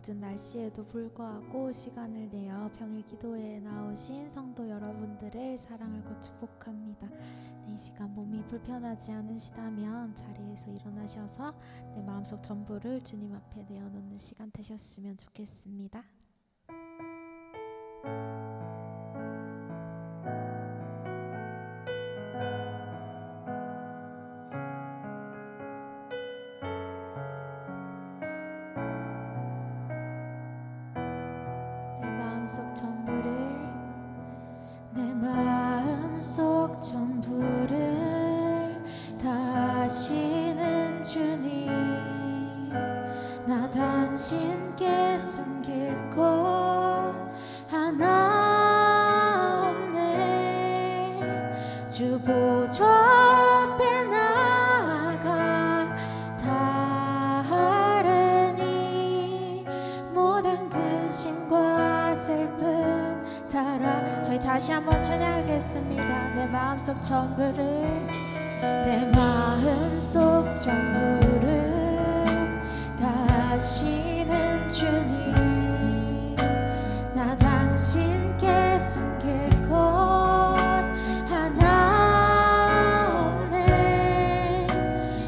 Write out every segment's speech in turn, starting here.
궂은 날씨에도 불구하고 시간을 내어 평일 기도회에 나오신 성도 여러분들을 사랑하고 축복합니다. 이 시간 몸이 불편하지 않으시다면 자리에서 일어나셔서 내 마음속 전부를 주님 앞에 내어놓는 시간 되셨으면 좋겠습니다. 내 마음속 전부를 다하시는 주님, 나 당신께 숨길 것 하나 없네. 주 보좌 앞에 나아가 다하르니 모든 근심과 슬픔 사랑. 저희 다시 한번 찬양하겠습니다. 내 마음속 전부를, 내 마음속 전부를 다하시는 주님, 나 당신께 숨길 것 하나 없네.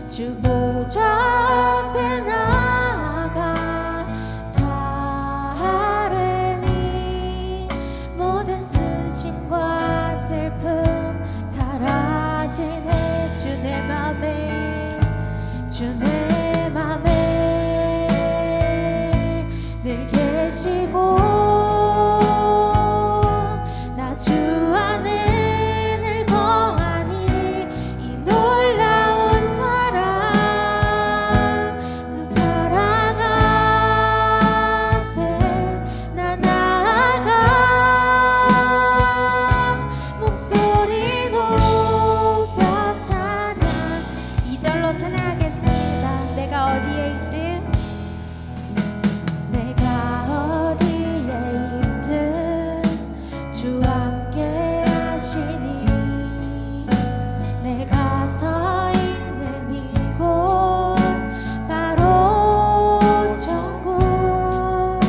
주 보좌 앞에 나아가 다하르니 모든 근심과 슬픔 사라지네. 주 내 맘에, 주 내 맘에 늘 계시고 나 주 안에 늘 거하니 이 놀라운 사랑, 그 사랑 앞에 나 나아가 목소리 높여 찬양. 2절로 찬양하겠습니다. 내가 어디에 있든, 내가 어디에 있든 주 함께 하시니 내가 서 있는 이곳 바로 천국.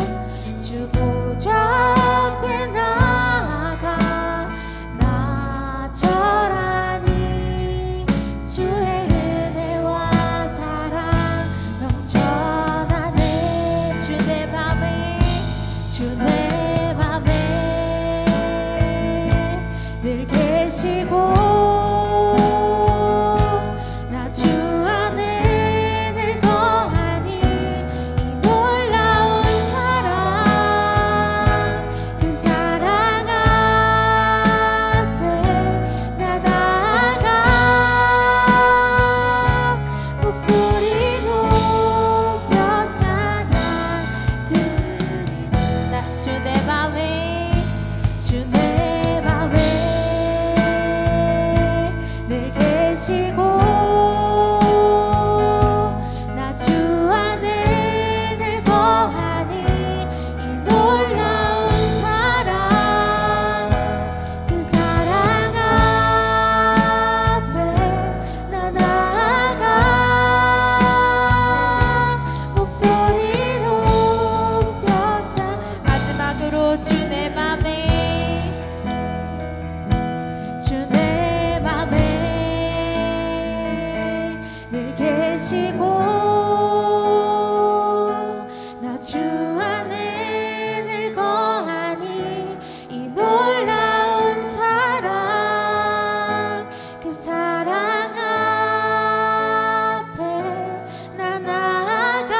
주 보좌 앞에 나아가 나 절하니 주의 은혜와 사랑 넘쳐나네. 주 내 맘에, 주 내 맘에 늘 계시고 나 주 안에 늘 거하니 이 놀라운 사랑, 그 사랑 앞에 나 나아가 목소리 높여 찬양 드리리. 주 내 맘에, 주 내 맘에 늘 계시고 나 주 안에 늘 거하니 이 놀라운 사랑, 그 사랑 앞에 나 나아가 목소리 높여 찬. 마지막으로 주 내 맘에, 주 내 맘에 늘 계시고 나 주 안에 늘 거하니 이 놀라운 사랑, 그 사랑 앞에 나 나아가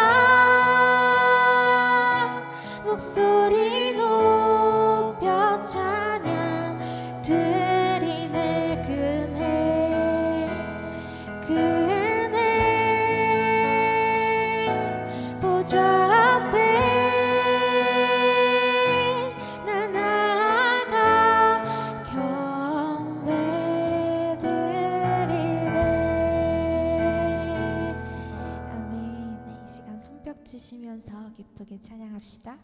목소리 높여 찬양 드리네. 그 은혜, 그 은혜 보좌 앞에 나 나아가 경배 드리네. 아멘. 네, 이 시간 손뼉 치시면서 기쁘게 찬양합시다.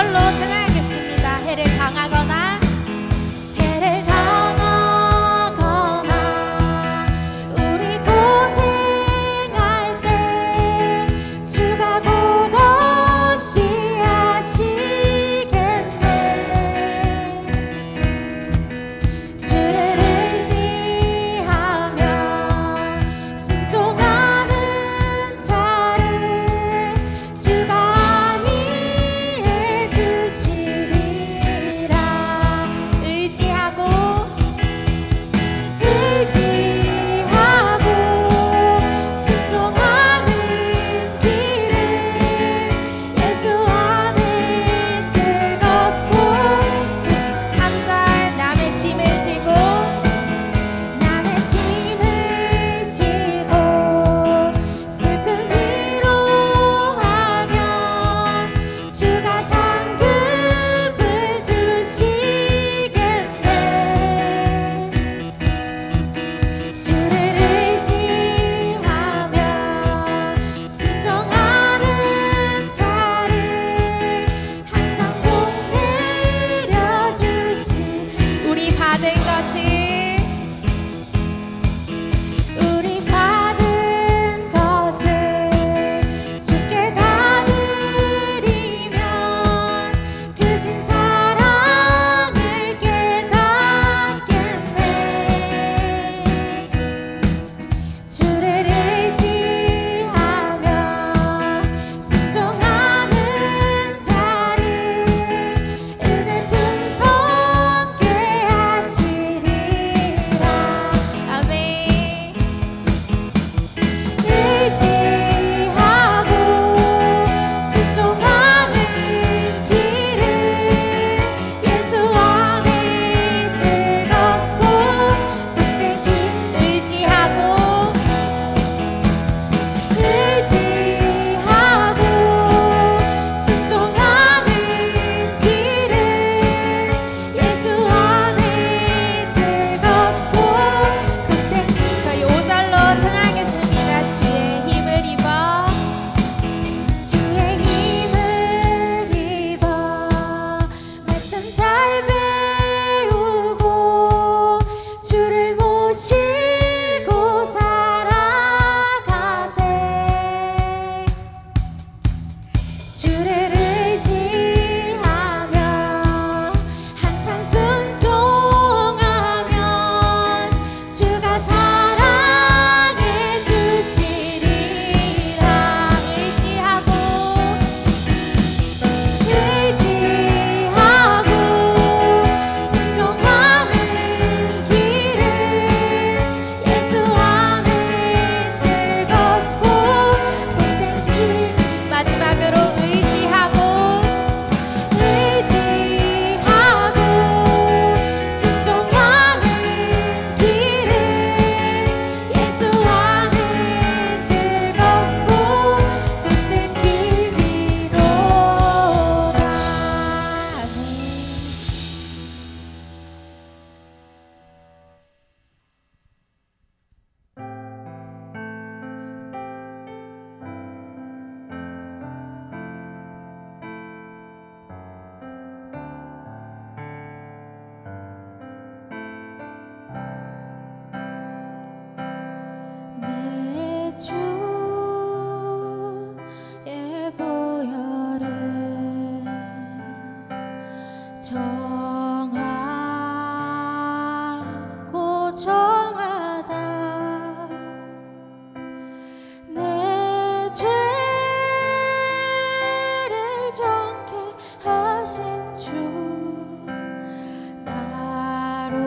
5절로 찬양하겠습니다. 해를 당하거나 해를 당하거나 우리 고생할 때 주가 곧 없이 하시겠네. 주를 의지하며 순종하는 자를 주가 안위해 주시리라. 의지하고 순종하는 길은 예수 안에 즐겁고. 3절 남의 짐을 지고 남의 짐을 지고 슬픔 위로하면 주가 상급을 주시겠네. 주를 의지하며 순종하는 자를 항상 보내려 주시. 우리 받은 것을 주께 다 드리면 크신 사랑을 깨닫겠네. 주를 의지하며 순종하는 자를 은혜 풍성케 하시리라. 아멘. 의지하고 순종하는 길은 예수 안에 즐겁고 복된 길. 의지하고 순종하는 길은 예수 안에 즐겁고 복된 길. 저희 5절로 찬양하겠습니다. 주의 힘을 입어 주의 힘을 입어 말씀 잘 배우고 주를 모시고 살아가세. 주를 의지하며 항상 순종하면 주가 사랑해 주시리라. 의지하고 순종하는 길은 예수 안에 즐겁고 복된 길. 마지막으로 의지하고 순종하는 길은 예수 안에 즐겁고 복된 길이로다. 내 주의 보혈은 정하고 정하다. 내 죄를 정케 하신 주 나로라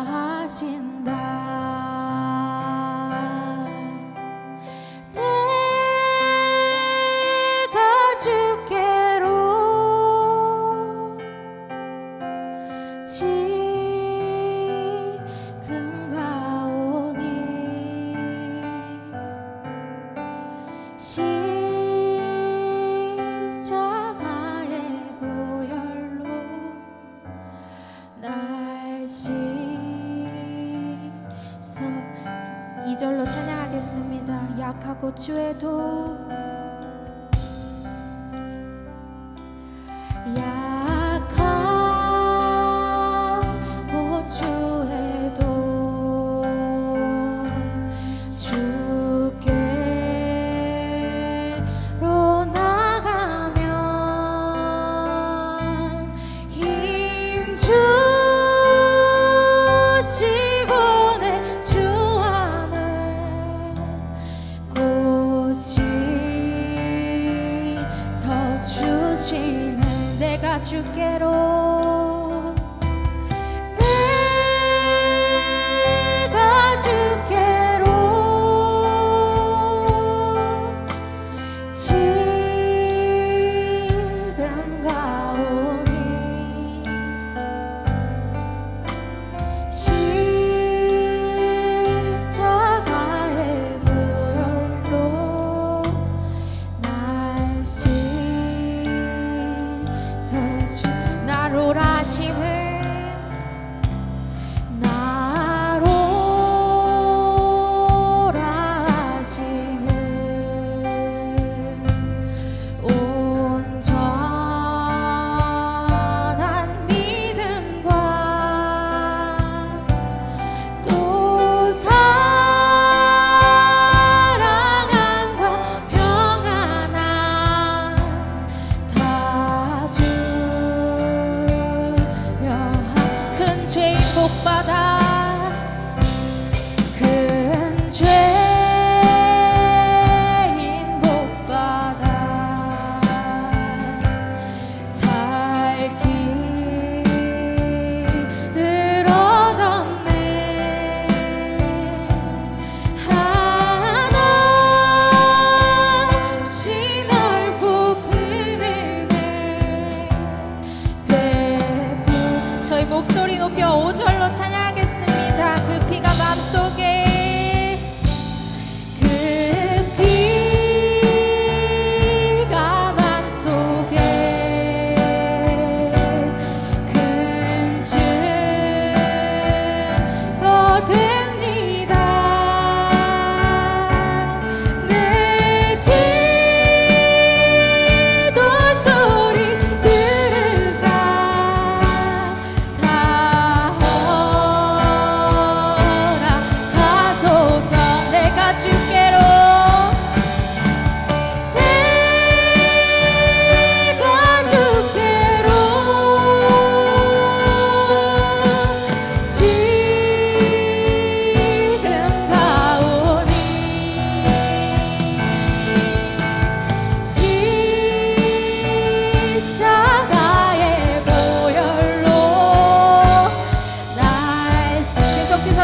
하신다. 내가 주께로 지금 가오니 십자가의 보혈로 날 씻어. 2절로 찬양하겠습니다. 약하고 추해도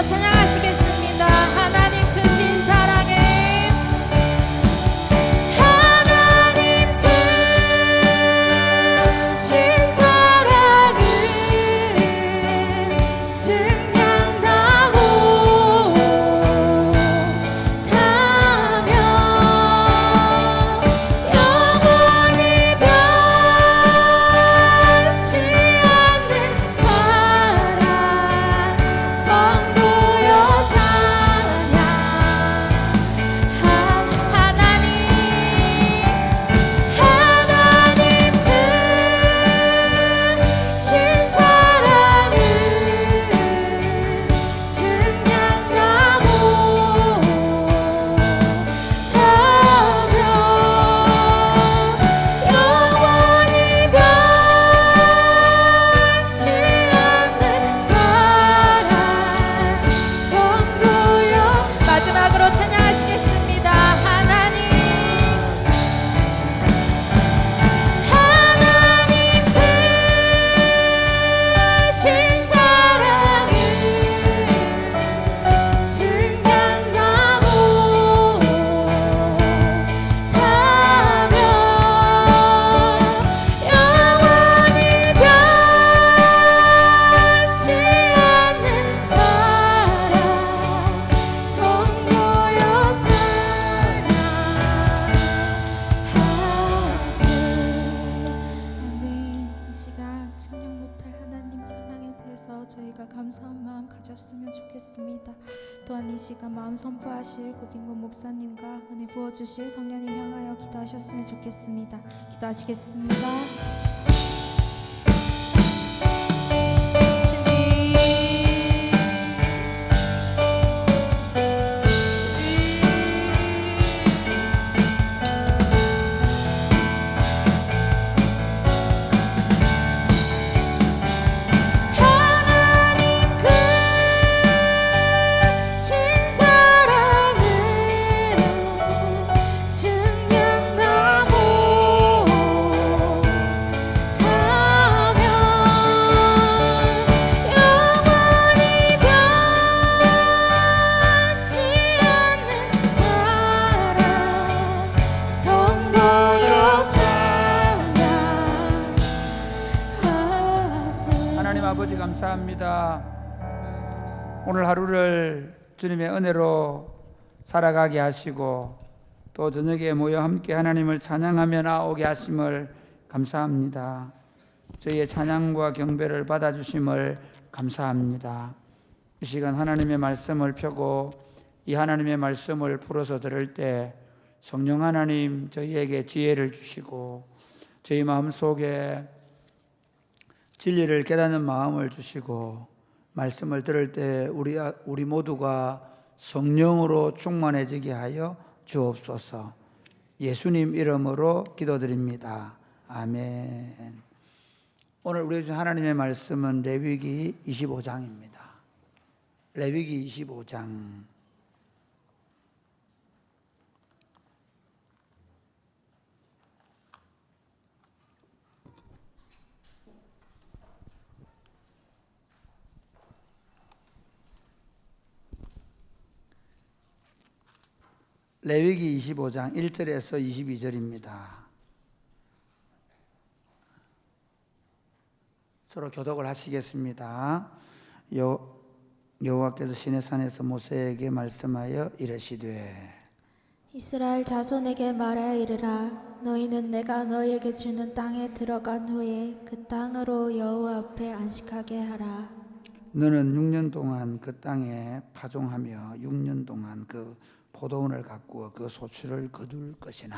찬양하시겠습니다. 하나님 크신 사랑에 하나님 크신 사랑은 증량나무 타며 영원히 변치 않는 사랑 성도여 찬양 하나님 크신 사랑은 증량나무 타며 영원히 변치 않는 사랑 성도여 마지막으로 찬양하시겠습니다. 하나님 크신 사랑은 증량나무 타며 영원히 변치 않는 사랑 성도여 찬양하세. 이 시간 증명 못할 하나님 사랑에 대해서 저희가 감사한 마음 가졌으면 좋겠습니다. 또한 이 시간 마음 선포하실 고빈곤 목사님과 은혜 부어주실 성령님 향하여 기도하셨으면 좋겠습니다. 기도하시겠습니다. 하나님 크신 사랑은 증량나무 타며 영원히 변치 않는 사랑 성도여 찬양하세. 하나님 아버지 감사합니다. 오늘 하루를 주님의 은혜로 살아가게 하시고 또 저녁에 모여 함께 하나님을 찬양하며 나오게 하심을 감사합니다. 저희의 찬양과 경배를 받아주심을 감사합니다. 이 시간 하나님의 말씀을 펴고 이 하나님의 말씀을 풀어서 들을 때 성령 하나님 저희에게 지혜를 주시고 저희 마음속에 진리를 깨닫는 마음을 주시고 말씀을 들을 때 우리 모두가 성령으로 충만해지게 하여 주옵소서. 예수님 이름으로 기도드립니다. 아멘. 오늘 우리 하나님의 말씀은 레위기 25장입니다. 레위기 25장. 레위기 25장 1절에서 22절입니다. 서로 교독을 하시겠습니다. 여호와께서 시내산에서 모세에게 말씀하여 이르시되 이스라엘 자손에게 말하여 이르라. 너희는 내가 너희에게 주는 땅에 들어간 후에 그 땅으로 여호와 앞에 안식하게 하라. 너는 6년 동안 그 땅에 파종하며 6년 동안 그 포도원을 가꾸어 그 소출을 거둘 것이나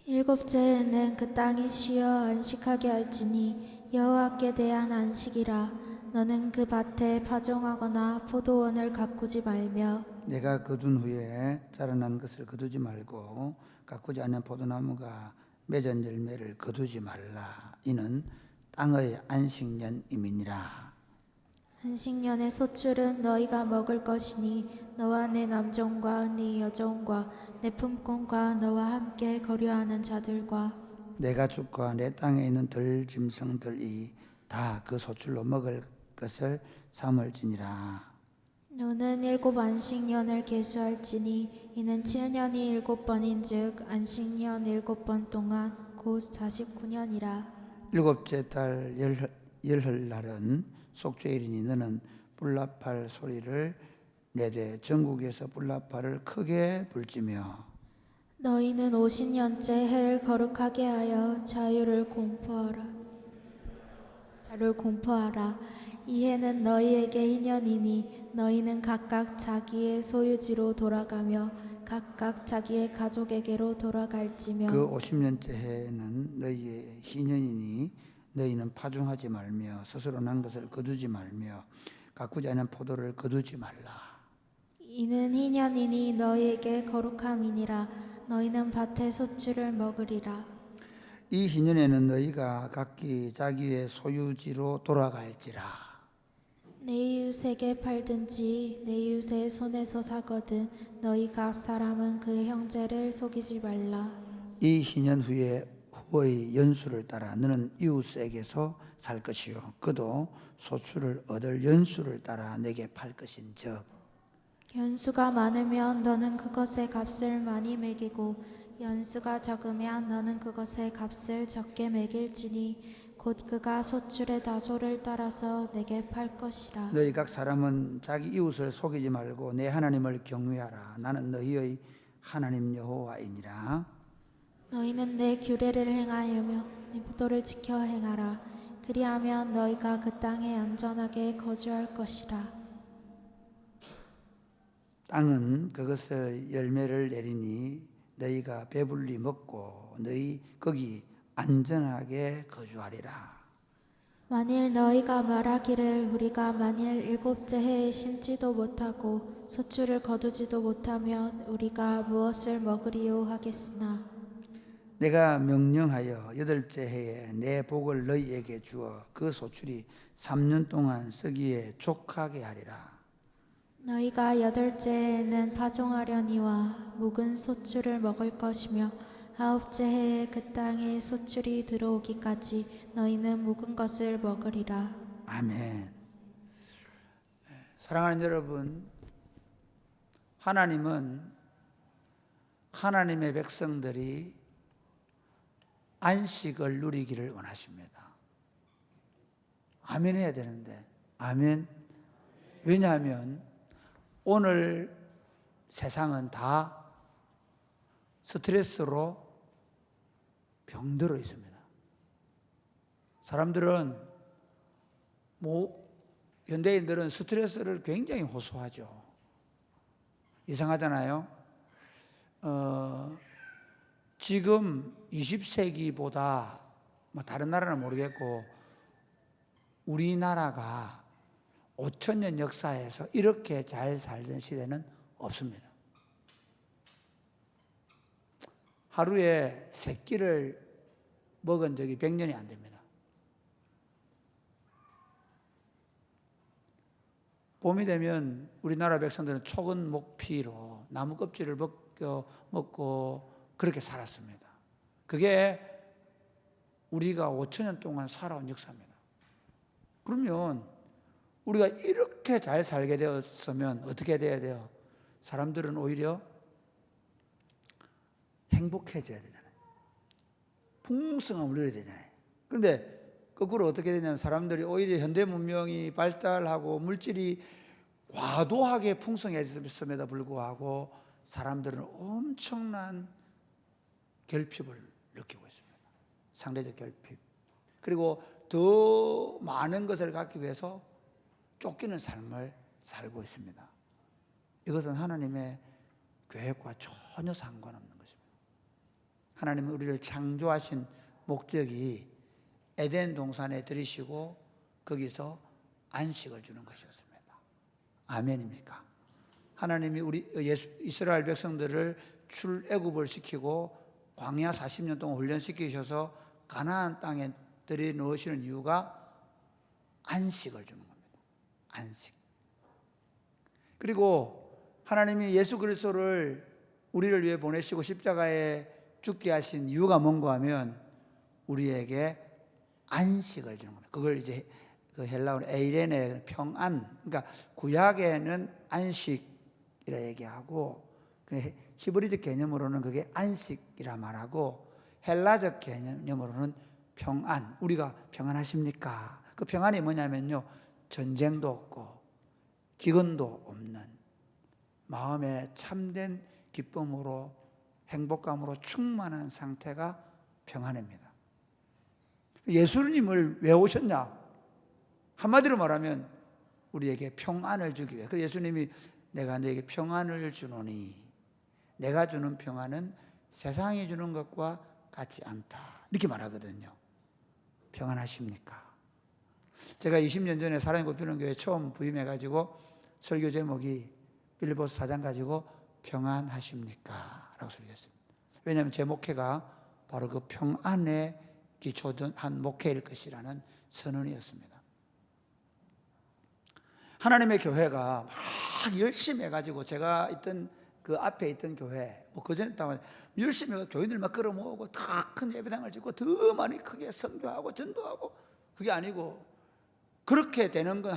일곱째에는 그 땅이 쉬어 안식하게 할지니 여호와께 대한 안식이라. 너는 그 밭에 파종하거나 포도원을 가꾸지 말며 내가 거둔 후에 자라난 것을 거두지 말고 가꾸지 않는 포도나무가 맺은 열매를 거두지 말라. 이는 땅의 안식년임이니라. 안식년의 소출은 너희가 먹을 것이니 너와 내 남종과 네 여종과 내 품꾼과 너와 함께 거류하는 자들과 내가 주과 내 땅에 있는 들 짐승들이 다 그 소출로 먹을 것을 삼을지니라. 너는 7 안식년을 계수할지니 이는 7년이 7번인즉 안식년 7번 동안 곧 49년이라. 일곱째 달 열흘날은 속죄일이니 너는 뿔나팔 소리를 내되 전국에서 뿔나팔을 크게 불지며 너희는 50년째 해를 거룩하게 하여 자유를 공포하라. 이 해는 너희에게 희년이니 너희는 각각 자기의 소유지로 돌아가며 각각 자기의 가족에게로 돌아갈지며 그 50년째 해는 너희의 희년이니 너희는 파종하지 말며 스스로 난 것을 거두지 말며 가꾸지 않은 포도를 거두지 말라. 이는 희년이니 너희에게 거룩함이니라. 너희는 밭의 소출을 먹으리라. 이 희년에는 너희가 각기 자기의 소유지로 돌아갈지라. 내 이웃에게 팔든지 내 이웃의 손에서 사거든 너희 각 사람은 그 형제를 속이지 말라. 이 희년 후의 연수를 따라 너는 이웃에게서 살 것이요 그도 소출을 얻을 연수를 따라 내게 팔 것인즉 연수가 많으면 너는 그것의 값을 많이 매기고 연수가 적으면 너는 그것의 값을 적게 매길지니 곧 그가 소출의 다소를 따라서 내게 팔 것이라. 너희 각 사람은 자기 이웃을 속이지 말고 내 하나님을 경외하라. 나는 너희의 하나님 여호와이니라. 너희는 내 규례를 행하여며 내 법도를 지켜 행하라. 그리하면 너희가 그 땅에 안전하게 거주할 것이라. 땅은 그것을 열매를 내리니 너희가 배불리 먹고 너희 거기 안전하게 거주하리라. 만일 너희가 말하기를 우리가 만일 7째 해에 심지도 못하고 소출을 거두지도 못하면 우리가 무엇을 먹으리요 하겠으나 내가 명령하여 8째 해에 내 복을 너희에게 주어 그 소출이 3년 동안 썩이에 족하게 하리라. 너희가 8째 해에는 파종하려니와 묵은 소출을 먹을 것이며 9째 해에 그 땅에 소출이 들어오기까지 너희는 묵은 것을 먹으리라. 아멘. 사랑하는 여러분, 하나님은 하나님의 백성들이 안식을 누리기를 원하십니다. 아멘 해야 되는데, 아멘. 왜냐하면 오늘 세상은 다 스트레스로 병들어 있습니다. 사람들은 현대인들은 스트레스를 굉장히 호소하죠. 이상하잖아요. 지금 20세기보다 다른 나라는 모르겠고 우리나라가 5,000년 역사에서 이렇게 잘 살던 시대는 없습니다. 하루에 3끼를 먹은 적이 100년이 안 됩니다. 봄이 되면 우리나라 백성들은 촉은 목피로 나무 껍질을 벗겨 먹고 그렇게 살았습니다. 그게 우리가 5,000년 동안 살아온 역사입니다. 그러면 우리가 이렇게 잘 살게 되었으면 어떻게 돼야 돼요? 사람들은 오히려 행복해져야 되잖아요. 풍성함을 누려야 되잖아요. 그런데 거꾸로 어떻게 되냐면 사람들이 오히려 현대 문명이 발달하고 물질이 과도하게 풍성해졌음에도 불구하고 사람들은 엄청난 결핍을 느끼고 있습니다. 상대적 결핍. 그리고 더 많은 것을 갖기 위해서 쫓기는 삶을 살고 있습니다. 이것은 하나님의 계획과 전혀 상관없는 것입니다. 하나님은 우리를 창조하신 목적이 에덴 동산에 들이시고 거기서 안식을 주는 것이었습니다. 아멘입니까? 하나님이 우리 이스라엘 백성들을 출애굽을 시키고 광야 40년 동안 훈련시키셔서 가나안 땅에 들여놓으시는 이유가 안식을 주는 겁니다. 안식. 그리고 하나님이 예수 그리스도를 우리를 위해 보내시고 십자가에 죽게 하신 이유가 뭔가 하면 우리에게 안식을 주는 겁니다. 그걸 이제 그 헬라어로 에이레네 평안, 그러니까 구약에는 안식이라 얘기하고 그 히브리적 개념으로는 그게 안식이라 말하고 헬라적 개념으로는 평안. 우리가 평안하십니까? 그 평안이 뭐냐면요, 전쟁도 없고 기근도 없는 마음에 참된 기쁨으로 행복감으로 충만한 상태가 평안입니다. 예수님을 왜 오셨냐? 한마디로 말하면 우리에게 평안을 주기 위해. 그 예수님이 내가 너에게 평안을 주노니 내가 주는 평안은 세상이 주는 것과 같지 않다, 이렇게 말하거든요. 평안하십니까? 제가 20년 전에 사랑이 굽히는 교회 처음 부임해가지고 설교 제목이 빌립보서 4장 가지고 평안하십니까? 라고 설교했습니다. 왜냐하면 제 목회가 바로 그 평안에 기초된 한 목회일 것이라는 선언이었습니다. 하나님의 교회가 막 열심히 해가지고 제가 있던 그 앞에 있던 교회, 뭐 그전에 열심히 해서 교인들 막 끌어모으고 더 큰 예배당을 짓고 더 많이 크게 선교하고 전도하고, 그게 아니고 그렇게 되는 건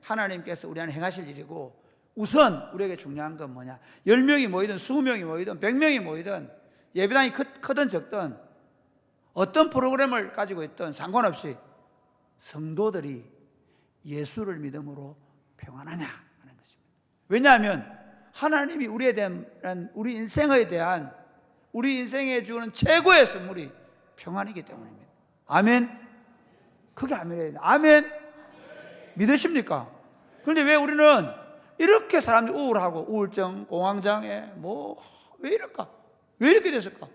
하나님께서 우리 안에 행하실 일이고, 우선 우리에게 중요한 건 뭐냐? 10명이 모이든 20명이 모이든 100명이 모이든 예배당이 크든 적든 어떤 프로그램을 가지고 있든 상관없이 성도들이 예수를 믿음으로 평안하냐 하는 것입니다. 왜냐하면 하나님이 우리에 대한, 우리 인생에 대한, 우리 인생에 주는 최고의 선물이 평안이기 때문입니다. 아멘. 그게 아멘이에요. 아멘. 믿으십니까? 그런데 왜 우리는 이렇게 사람들이 우울하고 우울증, 공황장애, 왜 이럴까? 왜 이렇게 됐을까?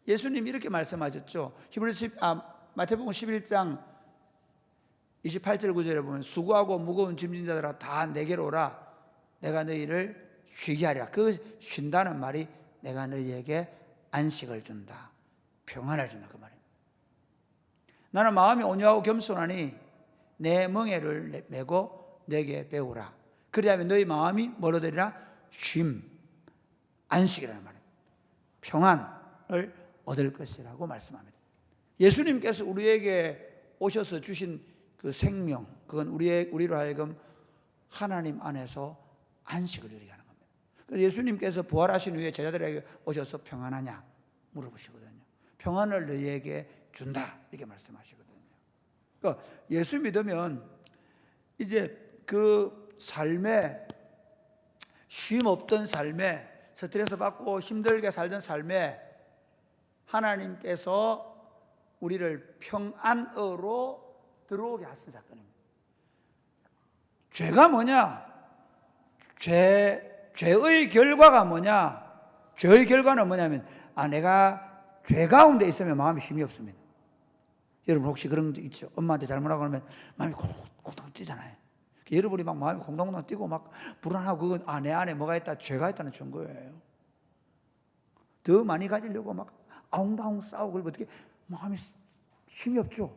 예수님이 이렇게 말씀하셨죠. 마태복음 11장 28절 9절에 보면 수고하고 무거운 짐진 자들아 다 내게로 오라, 내가 너희를 쉬게 하리라. 그 쉰다는 말이 내가 너희에게 안식을 준다, 평안을 준다, 그 말입니다. 나는 마음이 온유하고 겸손하니 내 멍에를 메고 내게 배우라. 그리하면 너희 마음이 뭐로 되리라? 쉼, 안식이라는 말입니다. 평안을 얻을 것이라고 말씀합니다. 예수님께서 우리에게 오셔서 주신 그 생명, 그건 우리로 하여금 하나님 안에서 안식을 누리게 하는 겁니다. 그래서 예수님께서 부활하신 후에 제자들에게 오셔서 평안하냐 물어보시거든요. 평안을 너희에게 준다, 이렇게 말씀하시거든요. 그러니까 예수 믿으면 이제 그 삶에, 쉼 없던 삶에, 스트레스 받고 힘들게 살던 삶에 하나님께서 우리를 평안으로 들어오게 하신 사건입니다. 죄가 뭐냐? 죄의 결과가 뭐냐? 죄의 결과는 뭐냐면, 내가 죄 가운데 있으면 마음이 쉼이 없습니다. 여러분 혹시 그런 적 있죠? 엄마한테 잘못하고 그러면 마음이 콩콩 뛰잖아요. 여러분이 막 마음이 콩콩 뛰고 막 불안하고, 그건 내 안에 뭐가 있다, 죄가 있다는 증거예요. 더 많이 가지려고 막 아웅다웅 싸우고 그러면 어떻게 마음이 쉼이 없죠.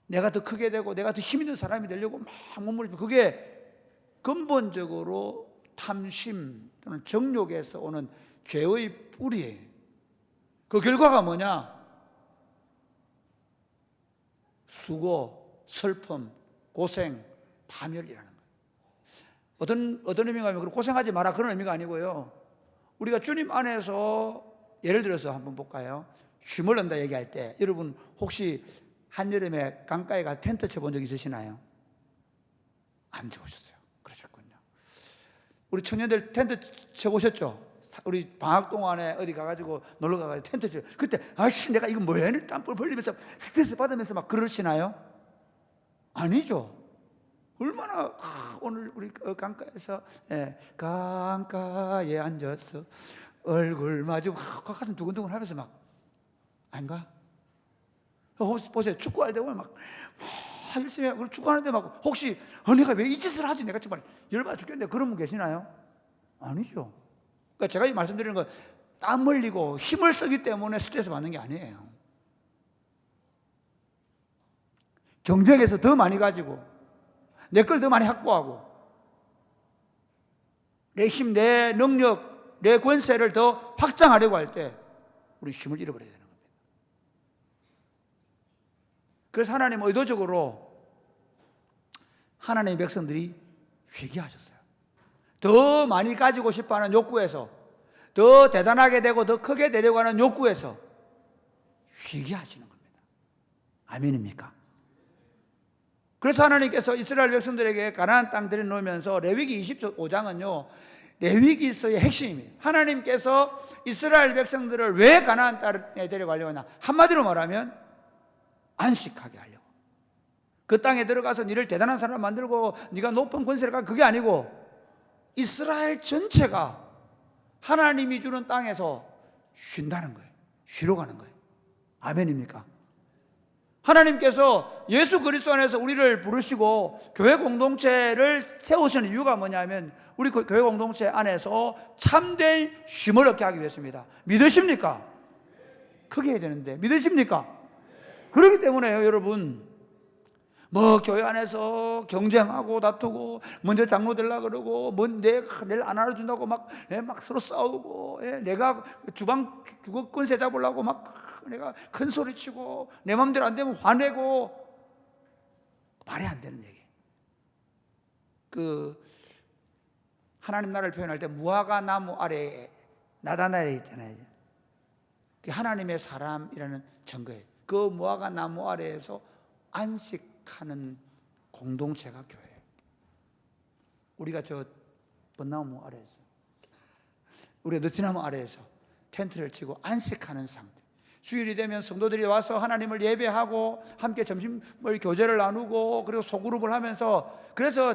내가 더 크게 되고 내가 더 힘 있는 사람이 되려고 막 몸부림치면 그게 근본적으로 탐심 또는 정욕에서 오는 죄의 뿌리예요. 그 결과가 뭐냐? 수고, 슬픔, 고생, 파멸이라는 거예요. 어떤 의미가 아니면 고생하지 마라, 그런 의미가 아니고요. 우리가 주님 안에서, 예를 들어서 한번 볼까요? 쉼을 얻는다 얘기할 때, 여러분 혹시 한여름에 강가에 가 텐트 쳐본 적 있으시나요? 안 쳐보셨어요. 그러셨군요. 우리 청년들 텐트 쳐보셨죠? 우리 방학 동안에 어디 가가지고 놀러 가가지고 텐트 쳐, 그때 내가 이거 뭐야? 땀불 벌리면서 스트레스 받으면서 막 그러시나요? 아니죠. 얼마나 오늘 우리 강가에서 강가에 앉아서 얼굴 마주고 가슴 두근두근 하면서 막, 아닌가? 보세요. 축구할 때 보면 막 열심히 하고 축구하는데 막 혹시 내가 왜 이 짓을 하지? 내가 정말 열받아 죽겠는데, 그런 분 계시나요? 아니죠. 그러니까 제가 이 말씀드리는 건 땀 흘리고 힘을 쓰기 때문에 스트레스 받는 게 아니에요. 경쟁에서 더 많이 가지고 내 걸 더 많이 확보하고 내 힘, 내 능력, 내 권세를 더 확장하려고 할 때 우리 힘을 잃어버려야 되는 겁니다. 그래서 하나님 의도적으로 하나님의 백성들이 회개하셨어요. 더 많이 가지고 싶어하는 욕구에서, 더 대단하게 되고 더 크게 되려고 하는 욕구에서 회개하시는 겁니다. 아멘입니까? 그래서 하나님께서 이스라엘 백성들에게 가나안 땅 들여놓으면서 레위기 25장은요 레위기서의 핵심입니다. 하나님께서 이스라엘 백성들을 왜 가나안 땅에 데려가려고 하냐, 한마디로 말하면 안식하게 하려고. 그 땅에 들어가서 니를 대단한 사람 만들고 네가 높은 권세를 갖고, 그게 아니고 이스라엘 전체가 하나님이 주는 땅에서 쉰다는 거예요. 쉬러 가는 거예요. 아멘입니까? 하나님께서 예수 그리스도 안에서 우리를 부르시고 교회 공동체를 세우시는 이유가 뭐냐면 우리 교회 공동체 안에서 참된 쉼을 얻게 하기 위해서입니다. 믿으십니까? 크게 해야 되는데 믿으십니까? 그렇기 때문에요, 여러분. 뭐 교회 안에서 경쟁하고 다투고 먼저 장로 되려고 그러고 내일 안 알아준다고 막 서로 싸우고, 내가 주거권세 잡으려고 막 내가 큰 소리 치고 내 마음대로 안 되면 화내고, 말이 안 되는 얘기. 그 하나님 나라를 표현할 때 무화과 나무 아래에 나다나엘이 있잖아요. 하나님의 사람이라는 증거예요. 그 무화과 나무 아래에서 안식하는 공동체가 교회예요. 우리가 저 벚나무 아래에서, 우리가 느티나무 아래에서 텐트를 치고 안식하는 상태. 주일이 되면 성도들이 와서 하나님을 예배하고 함께 점심을 교제를 나누고 그리고 소그룹을 하면서, 그래서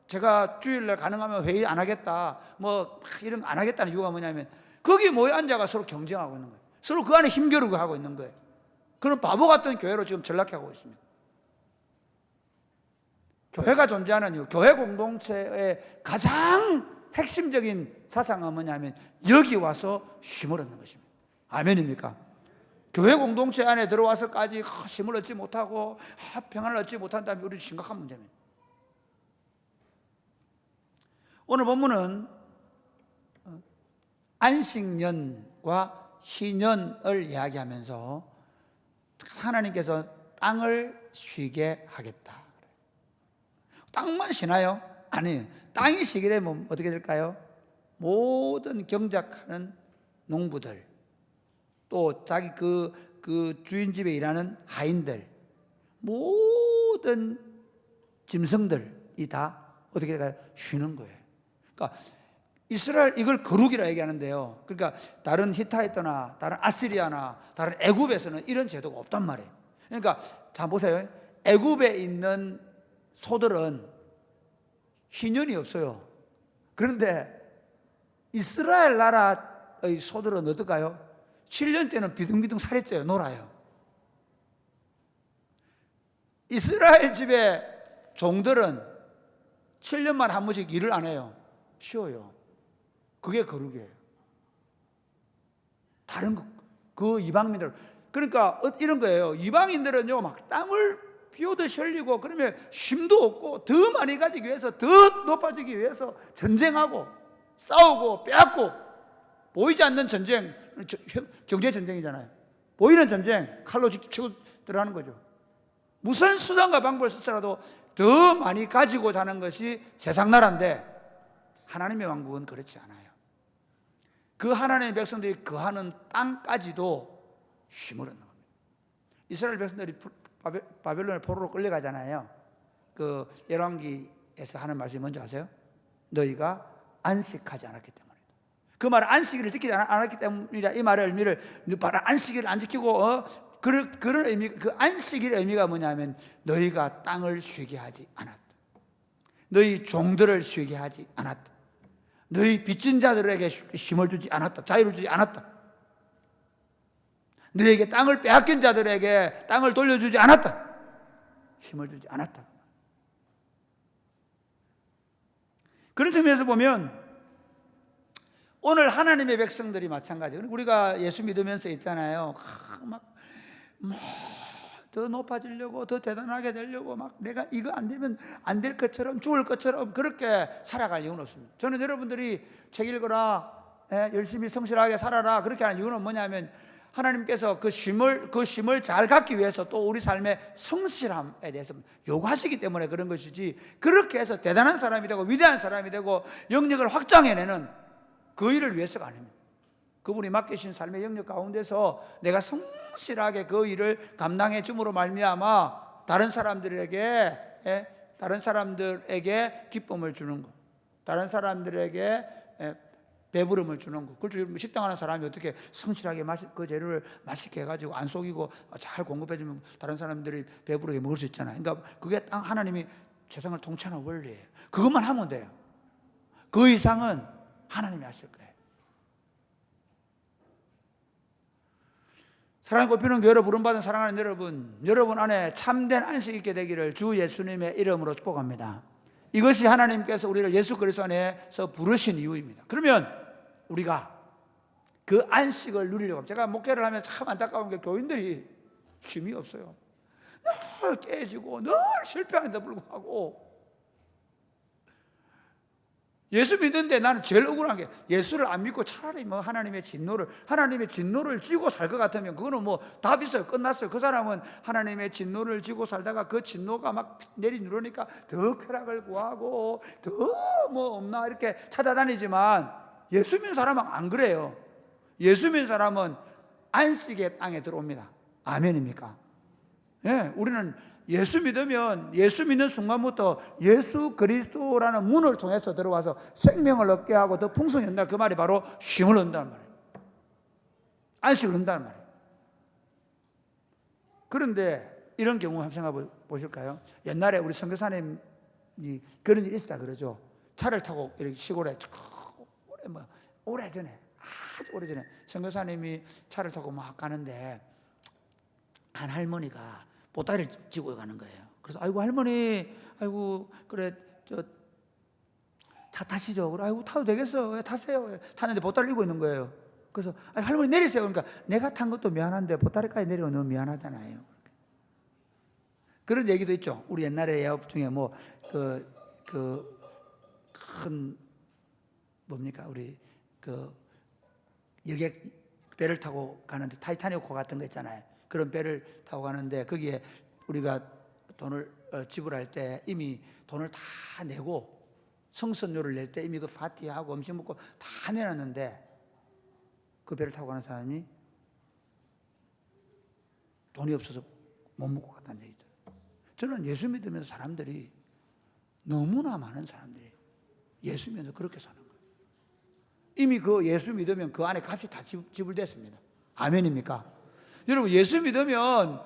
제가 주일날 가능하면 회의 안 하겠다 뭐 이런 거 안 하겠다는 이유가 뭐냐면 거기 모여 앉아가 서로 경쟁하고 있는 거예요. 서로 그 안에 힘겨루고 하고 있는 거예요. 그런 바보 같은 교회로 지금 전락하고 있습니다. 교회가 존재하는 이유, 교회 공동체의 가장 핵심적인 사상은 뭐냐면 여기 와서 힘을 얻는 것입니다. 아멘입니까? 교회 공동체 안에 들어와서까지 힘을 얻지 못하고 평안을 얻지 못한다면 우리 심각한 문제입니다. 오늘 본문은 안식년과 희년을 이야기하면서 하나님께서 땅을 쉬게 하겠다. 땅만 쉬나요? 아니에요. 땅이 쉬게 되면 어떻게 될까요? 모든 경작하는 농부들, 또 자기 그 주인 집에 일하는 하인들, 모든 짐승들이 다 어떻게 될까요? 쉬는 거예요. 그러니까 이스라엘, 이걸 거룩이라 얘기하는데요. 그러니까 다른 히타이트나 다른 아시리아나 다른 애굽에서는 이런 제도가 없단 말이에요. 그러니까 자 보세요. 애굽에 있는 소들은 희년이 없어요. 그런데 이스라엘 나라의 소들은 어떨까요? 7년 때는 비둥비둥 살이 쪄요. 놀아요. 이스라엘 집의 종들은 7년만 한 번씩 일을 안 해요. 쉬어요. 그게 거룩이에요. 다른 그 이방민들, 그러니까 이런 거예요. 이방인들은요 막 땅을 비오듯이 흘리고 그러면 힘도 없고 더 많이 가지기 위해서, 더 높아지기 위해서 전쟁하고 싸우고 빼앗고, 보이지 않는 전쟁, 경제 전쟁이잖아요. 보이는 전쟁, 칼로 직접 치고 들어가는 거죠. 무슨 수단과 방법을 쓰더라도 더 많이 가지고 사는 것이 세상 나라인데 하나님의 왕국은 그렇지 않아요. 그 하나님의 백성들이 거하는 땅까지도 힘을 얻는 겁니다. 이스라엘 백성들이 바벨론의 포로로 끌려가잖아요. 그 열왕기에서 하는 말씀이 뭔지 아세요? 너희가 안식하지 않았기 때문이다. 그 말은 안식일을 지키지 않았기 때문이다. 이 말의 의미를 바로 안식일을 안 지키고 그런 의미, 그 안식일의 의미가 뭐냐면 너희가 땅을 쉬게 하지 않았다. 너희 종들을 쉬게 하지 않았다. 너희 빚진 자들에게 힘을 주지 않았다. 자유를 주지 않았다. 너에게 땅을 빼앗긴 자들에게 땅을 돌려주지 않았다. 힘을 주지 않았다. 그런 측면에서 보면 오늘 하나님의 백성들이 마찬가지예요. 우리가 예수 믿으면서 있잖아요. 더 높아지려고, 더 대단하게 되려고 막 내가 이거 안 되면 안 될 것처럼, 죽을 것처럼 그렇게 살아갈 이유는 없습니다. 저는 여러분들이 책 읽어라, 열심히 성실하게 살아라 그렇게 하는 이유는 뭐냐면 하나님께서 그 쉼을 잘 갖기 위해서 또 우리 삶의 성실함에 대해서 요구하시기 때문에 그런 것이지, 그렇게 해서 대단한 사람이 되고 위대한 사람이 되고 영역을 확장해내는 그 일을 위해서가 아닙니다. 그분이 맡기신 삶의 영역 가운데서 내가 성실하게 그 일을 감당해 줌으로 말미암아 다른 사람들에게 기쁨을 주는 것, 다른 사람들에게 배부름을 주는 것. 그렇죠. 식당하는 사람이 어떻게 성실하게 그 재료를 맛있게 해가지고 안 속이고 잘 공급해주면 다른 사람들이 배부르게 먹을 수 있잖아요. 그러니까 그게 딱 하나님이 세상을 통치하는 원리예요. 그것만 하면 돼요. 그 이상은 하나님이 하실 거예요. 사랑의 꽃피는 교회로 부름받은 사랑하는 여러분 안에 참된 안식이 있게 되기를 주 예수님의 이름으로 축복합니다. 이것이 하나님께서 우리를 예수 그리스도 안에서 부르신 이유입니다. 그러면 우리가 그 안식을 누리려고 합니다. 제가 목회를 하면 참 안타까운 게 교인들이 힘이 없어요. 늘 깨지고 늘 실패하는데 불구하고 예수 믿는데 나는 제일 억울한 게, 예수를 안 믿고 차라리 뭐 하나님의 진노를 지고 살 것 같으면 그거는 뭐 답 있어요. 끝났어요. 그 사람은 하나님의 진노를 지고 살다가 그 진노가 막 내리누르니까 더 쾌락을 구하고 더 뭐 없나 이렇게 찾아다니지만, 예수 믿는 사람은 안 그래요. 예수 믿는 사람은 안식의 땅에 들어옵니다. 아멘입니까? 예, 우리는 예수 믿으면 예수 믿는 순간부터 예수 그리스도라는 문을 통해서 들어와서 생명을 얻게 하고 더 풍성히 얻는다. 그 말이 바로 쉼을 얻는다는 말이에요. 안식을 얻는다는 말이에요. 그런데 이런 경우 한번 생각해 보실까요? 옛날에 우리 선교사님이 그런 일이 있었다 그러죠. 차를 타고 이렇게 시골에 오래전에, 아주 오래전에 선교사님이 차를 타고 막 가는데 한 할머니가 보따리를 지고 가는 거예요. 그래서 아이고 할머니, 아이고 그래 차 타시죠. 그래 아이고 타도 되겠어. 타세요. 탔는데 보따리 들고 있는 거예요. 그래서 할머니 내리세요. 그러니까 내가 탄 것도 미안한데 보따리까지 내리고 너무 미안하잖아요. 그런 얘기도 있죠. 우리 옛날에 예업 중에 뭐 큰 뭡니까 우리 그 여객 배를 타고 가는데 타이타닉호 같은 거 있잖아요. 그런 배를 타고 가는데 거기에 우리가 돈을 지불할 때 이미 돈을 다 내고 성선료를 낼 때 이미 그 파티하고 음식 먹고 다 내놨는데 그 배를 타고 가는 사람이 돈이 없어서 못 먹고 갔다는 얘기죠. 저는 예수 믿으면서 사람들이 너무나 많은 사람들이 예수 믿으면서 그렇게 사는 거예요. 이미 그 예수 믿으면 그 안에 값이 다 지불됐습니다. 아멘입니까? 여러분, 예수 믿으면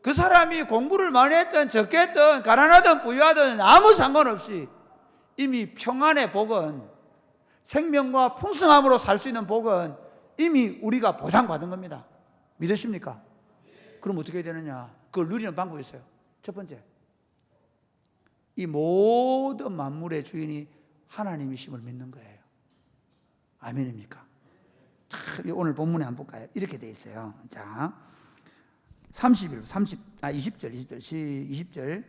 그 사람이 공부를 많이 했든 적게 했든 가난하든 부유하든 아무 상관없이 이미 평안의 복은, 생명과 풍성함으로 살 수 있는 복은 이미 우리가 보장받은 겁니다. 믿으십니까? 그럼 어떻게 해야 되느냐? 그걸 누리는 방법이 있어요. 첫 번째, 이 모든 만물의 주인이 하나님이심을 믿는 거예요. 아멘입니까? 오늘 본문에 한번 볼까요? 이렇게 돼 있어요. 자, 20절, 25장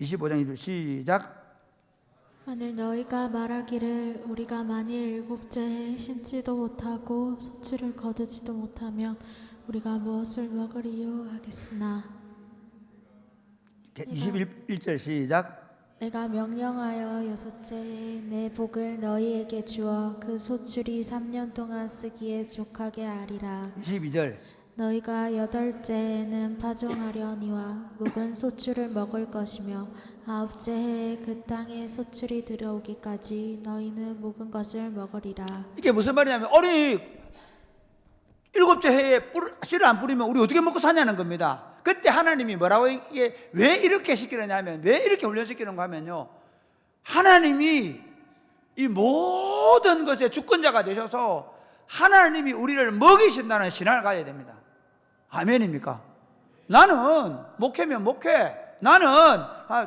20절 시작. 만일 너희가 말하기를 우리가 만일 일곱째 해에 심지도 못하고 소출을 거두지도 못하면 우리가 무엇을 먹으리요 하겠으나 21절 시작. 내가 명령하여 여섯째 해에 내 복을 너희에게 주어 그 소출이 3년 동안 쓰기에 족하게 하리라. 22절. 너희가 여덟째 해에는 파종하려니와 묵은 소출을 먹을 것이며 아홉째 해에 그 땅에 소출이 들어오기까지 너희는 묵은 것을 먹으리라. 이게 무슨 말이냐면, 아니 일곱째 해에 씨를 안 뿌리면 우리 어떻게 먹고 사냐는 겁니다. 그때 하나님이 뭐라고, 이게 왜 이렇게 시키느냐면, 왜 이렇게 훈련시키는가 하면요, 하나님이 이 모든 것의 주권자가 되셔서 하나님이 우리를 먹이신다는 신앙을 가져야 됩니다. 아멘입니까? 나는 목회면 목회, 나는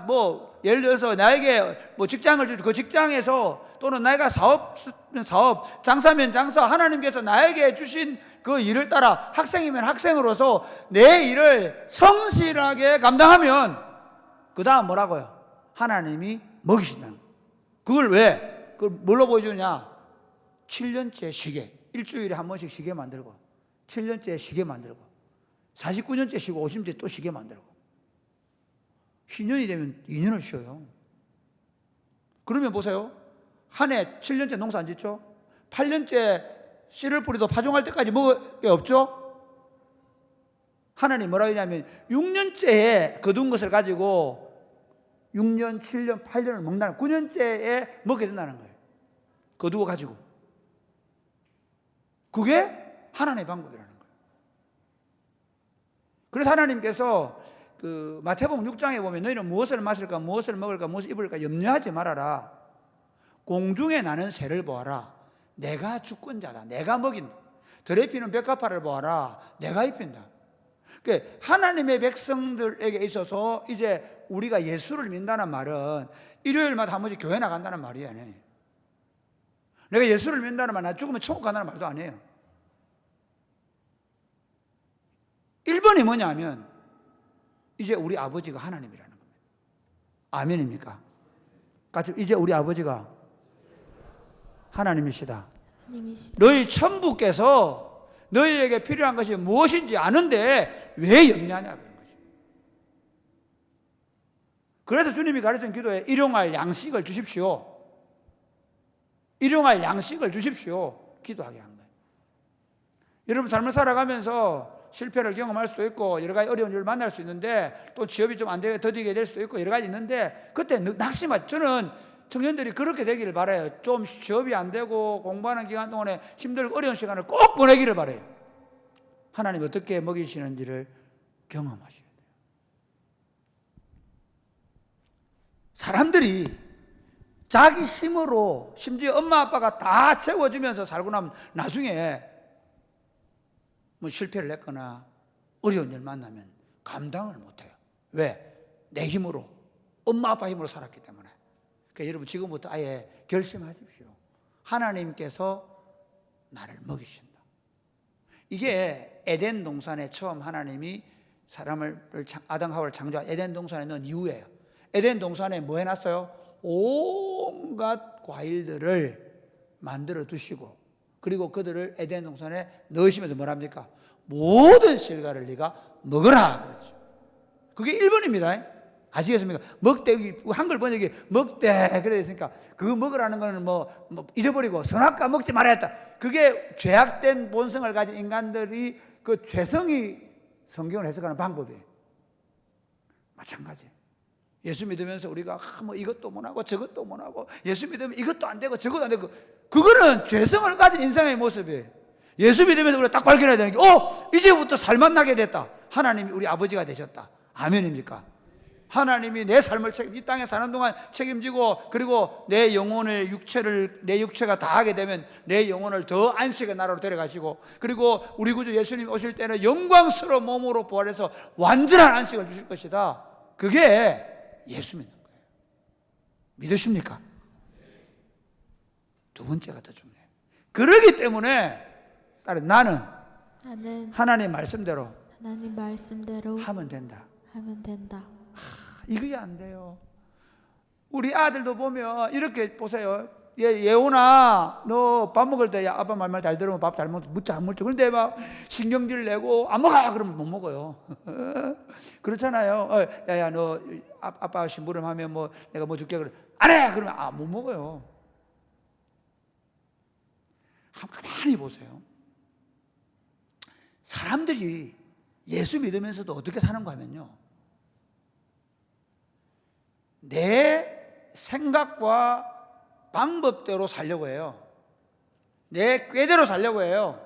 뭐 예를 들어서 나에게 뭐 직장을 주고 그 직장에서, 또는 내가 사업면 사업, 장사면 장사, 하나님께서 나에게 주신 그 일을 따라, 학생이면 학생으로서 내 일을 성실하게 감당하면 그 다음 뭐라고요? 하나님이 먹이신다는 거예요. 그걸 왜? 그걸 뭘로 보여주냐? 7년째 쉬게, 일주일에 한 번씩 쉬게 만들고 7년째 쉬게 만들고 49년째 쉬고 50년째 또 쉬게 만들고 희년이 되면 2년을 쉬어요. 그러면 보세요. 한 해 7년째 농사 안 짓죠? 8년째 씨를 뿌리도 파종할 때까지 먹을 게 없죠? 하나님 뭐라 하냐면 6년째에 거둔 것을 가지고 6년, 7년, 8년을 먹는다는 9년째에 먹게 된다는 거예요. 거두어 가지고. 그게 하나님의 방법이라는 거예요. 그래서 하나님께서 그 마태복음 6장에 보면 너희는 무엇을 마실까 무엇을 먹을까 무엇을 입을까 염려하지 말아라. 공중에 나는 새를 보아라. 내가 주권자다. 내가 먹인다. 들에 피는 벽가파를 보아라. 내가 입힌다. 그러니까 하나님의 백성들에게 있어서 이제 우리가 예수를 믿는다는 말은 일요일마다 한 번씩 교회 나간다는 말이 아니에요. 내가 예수를 믿는다는 말은 나 죽으면 천국 간다는 말도 아니에요. 1번이 뭐냐면 이제 우리 아버지가 하나님이라는 겁니다. 아멘입니까? 같이 이제 우리 아버지가 하나님이시다. 너희 천부께서 너희에게 필요한 것이 무엇인지 아는데 왜 염려하냐 그런 거죠. 그래서 주님이 가르친 기도에 일용할 양식을 주십시오. 일용할 양식을 주십시오. 기도하게 한 거예요. 여러분 삶을 살아가면서 실패를 경험할 수도 있고 여러 가지 어려운 일을 만날 수 있는데 또 취업이 좀 안 되게 더디게 될 수도 있고 여러 가지 있는데 그때 낙심하죠. 저는 청년들이 그렇게 되기를 바라요. 좀 취업이 안 되고 공부하는 기간 동안에 힘들고 어려운 시간을 꼭 보내기를 바라요. 하나님 어떻게 먹이시는지를 경험하셔야 돼요. 사람들이 자기 힘으로 심지어 엄마 아빠가 다 채워주면서 살고 나면 나중에 뭐 실패를 했거나 어려운 일 만나면 감당을 못해요. 왜? 내 힘으로 엄마 아빠 힘으로 살았기 때문에. 그러니까 여러분 지금부터 아예 결심하십시오. 하나님께서 나를 먹이신다. 이게 에덴 동산에 처음 하나님이 사람을 아담 하와를 창조한 에덴 동산에 넣은 이유예요. 에덴 동산에 뭐 해놨어요? 온갖 과일들을 만들어 두시고 그리고 그들을 에덴 동산에 넣으시면서 뭐랍니까? 모든 실과를 네가 먹으라 그랬죠. 그게 1번입니다. 아시겠습니까? 먹되, 한글 번역이 먹되 그래 있으니까 그거 먹으라는 거는 뭐 잃어버리고 선악과 먹지 말아야 했다. 그게 죄악된 본성을 가진 인간들이 그 죄성이 성경을 해석하는 방법이에요. 마찬가지. 예수 믿으면서 우리가 뭐 이것도 못하고 저것도 못하고 예수 믿으면 이것도 안 되고 저것도 안 되고 그거는 죄성을 가진 인생의 모습이에요. 예수 믿으면서 우리가 딱 발견해야 되는 게 이제부터 살맛나게 됐다. 하나님이 우리 아버지가 되셨다. 아멘입니까? 하나님이 내 삶을 이 땅에 사는 동안 책임지고 그리고 내 영혼의 내 육체가 다하게 되면 내 영혼을 더 안식의 나라로 데려가시고 그리고 우리 구주 예수님 오실 때는 영광스러운 몸으로 부활해서 완전한 안식을 주실 것이다. 그게 예수 믿는 거예요. 믿으십니까? 두 번째가 더 중요해요. 그러기 때문에 나는 하나님 말씀대로 하면 된다. 이게 안 돼요. 우리 아들도 보면 이렇게 보세요. 예원아, 너 밥 먹을 때 아빠 말만 잘 들으면 밥 잘 먹지, 묻지 안 먹지. 그런데 막 신경질 내고 안 먹어 그러면 못 먹어요. 그렇잖아요. 야야, 너 아빠 심부름하면 뭐 내가 뭐 줄게 그래. 안 해 그러면 못 먹어요. 한번 가만히 보세요. 사람들이 예수 믿으면서도 어떻게 사는가 하면요, 내 생각과 방법대로 살려고 해요. 내 꾀대로 살려고 해요.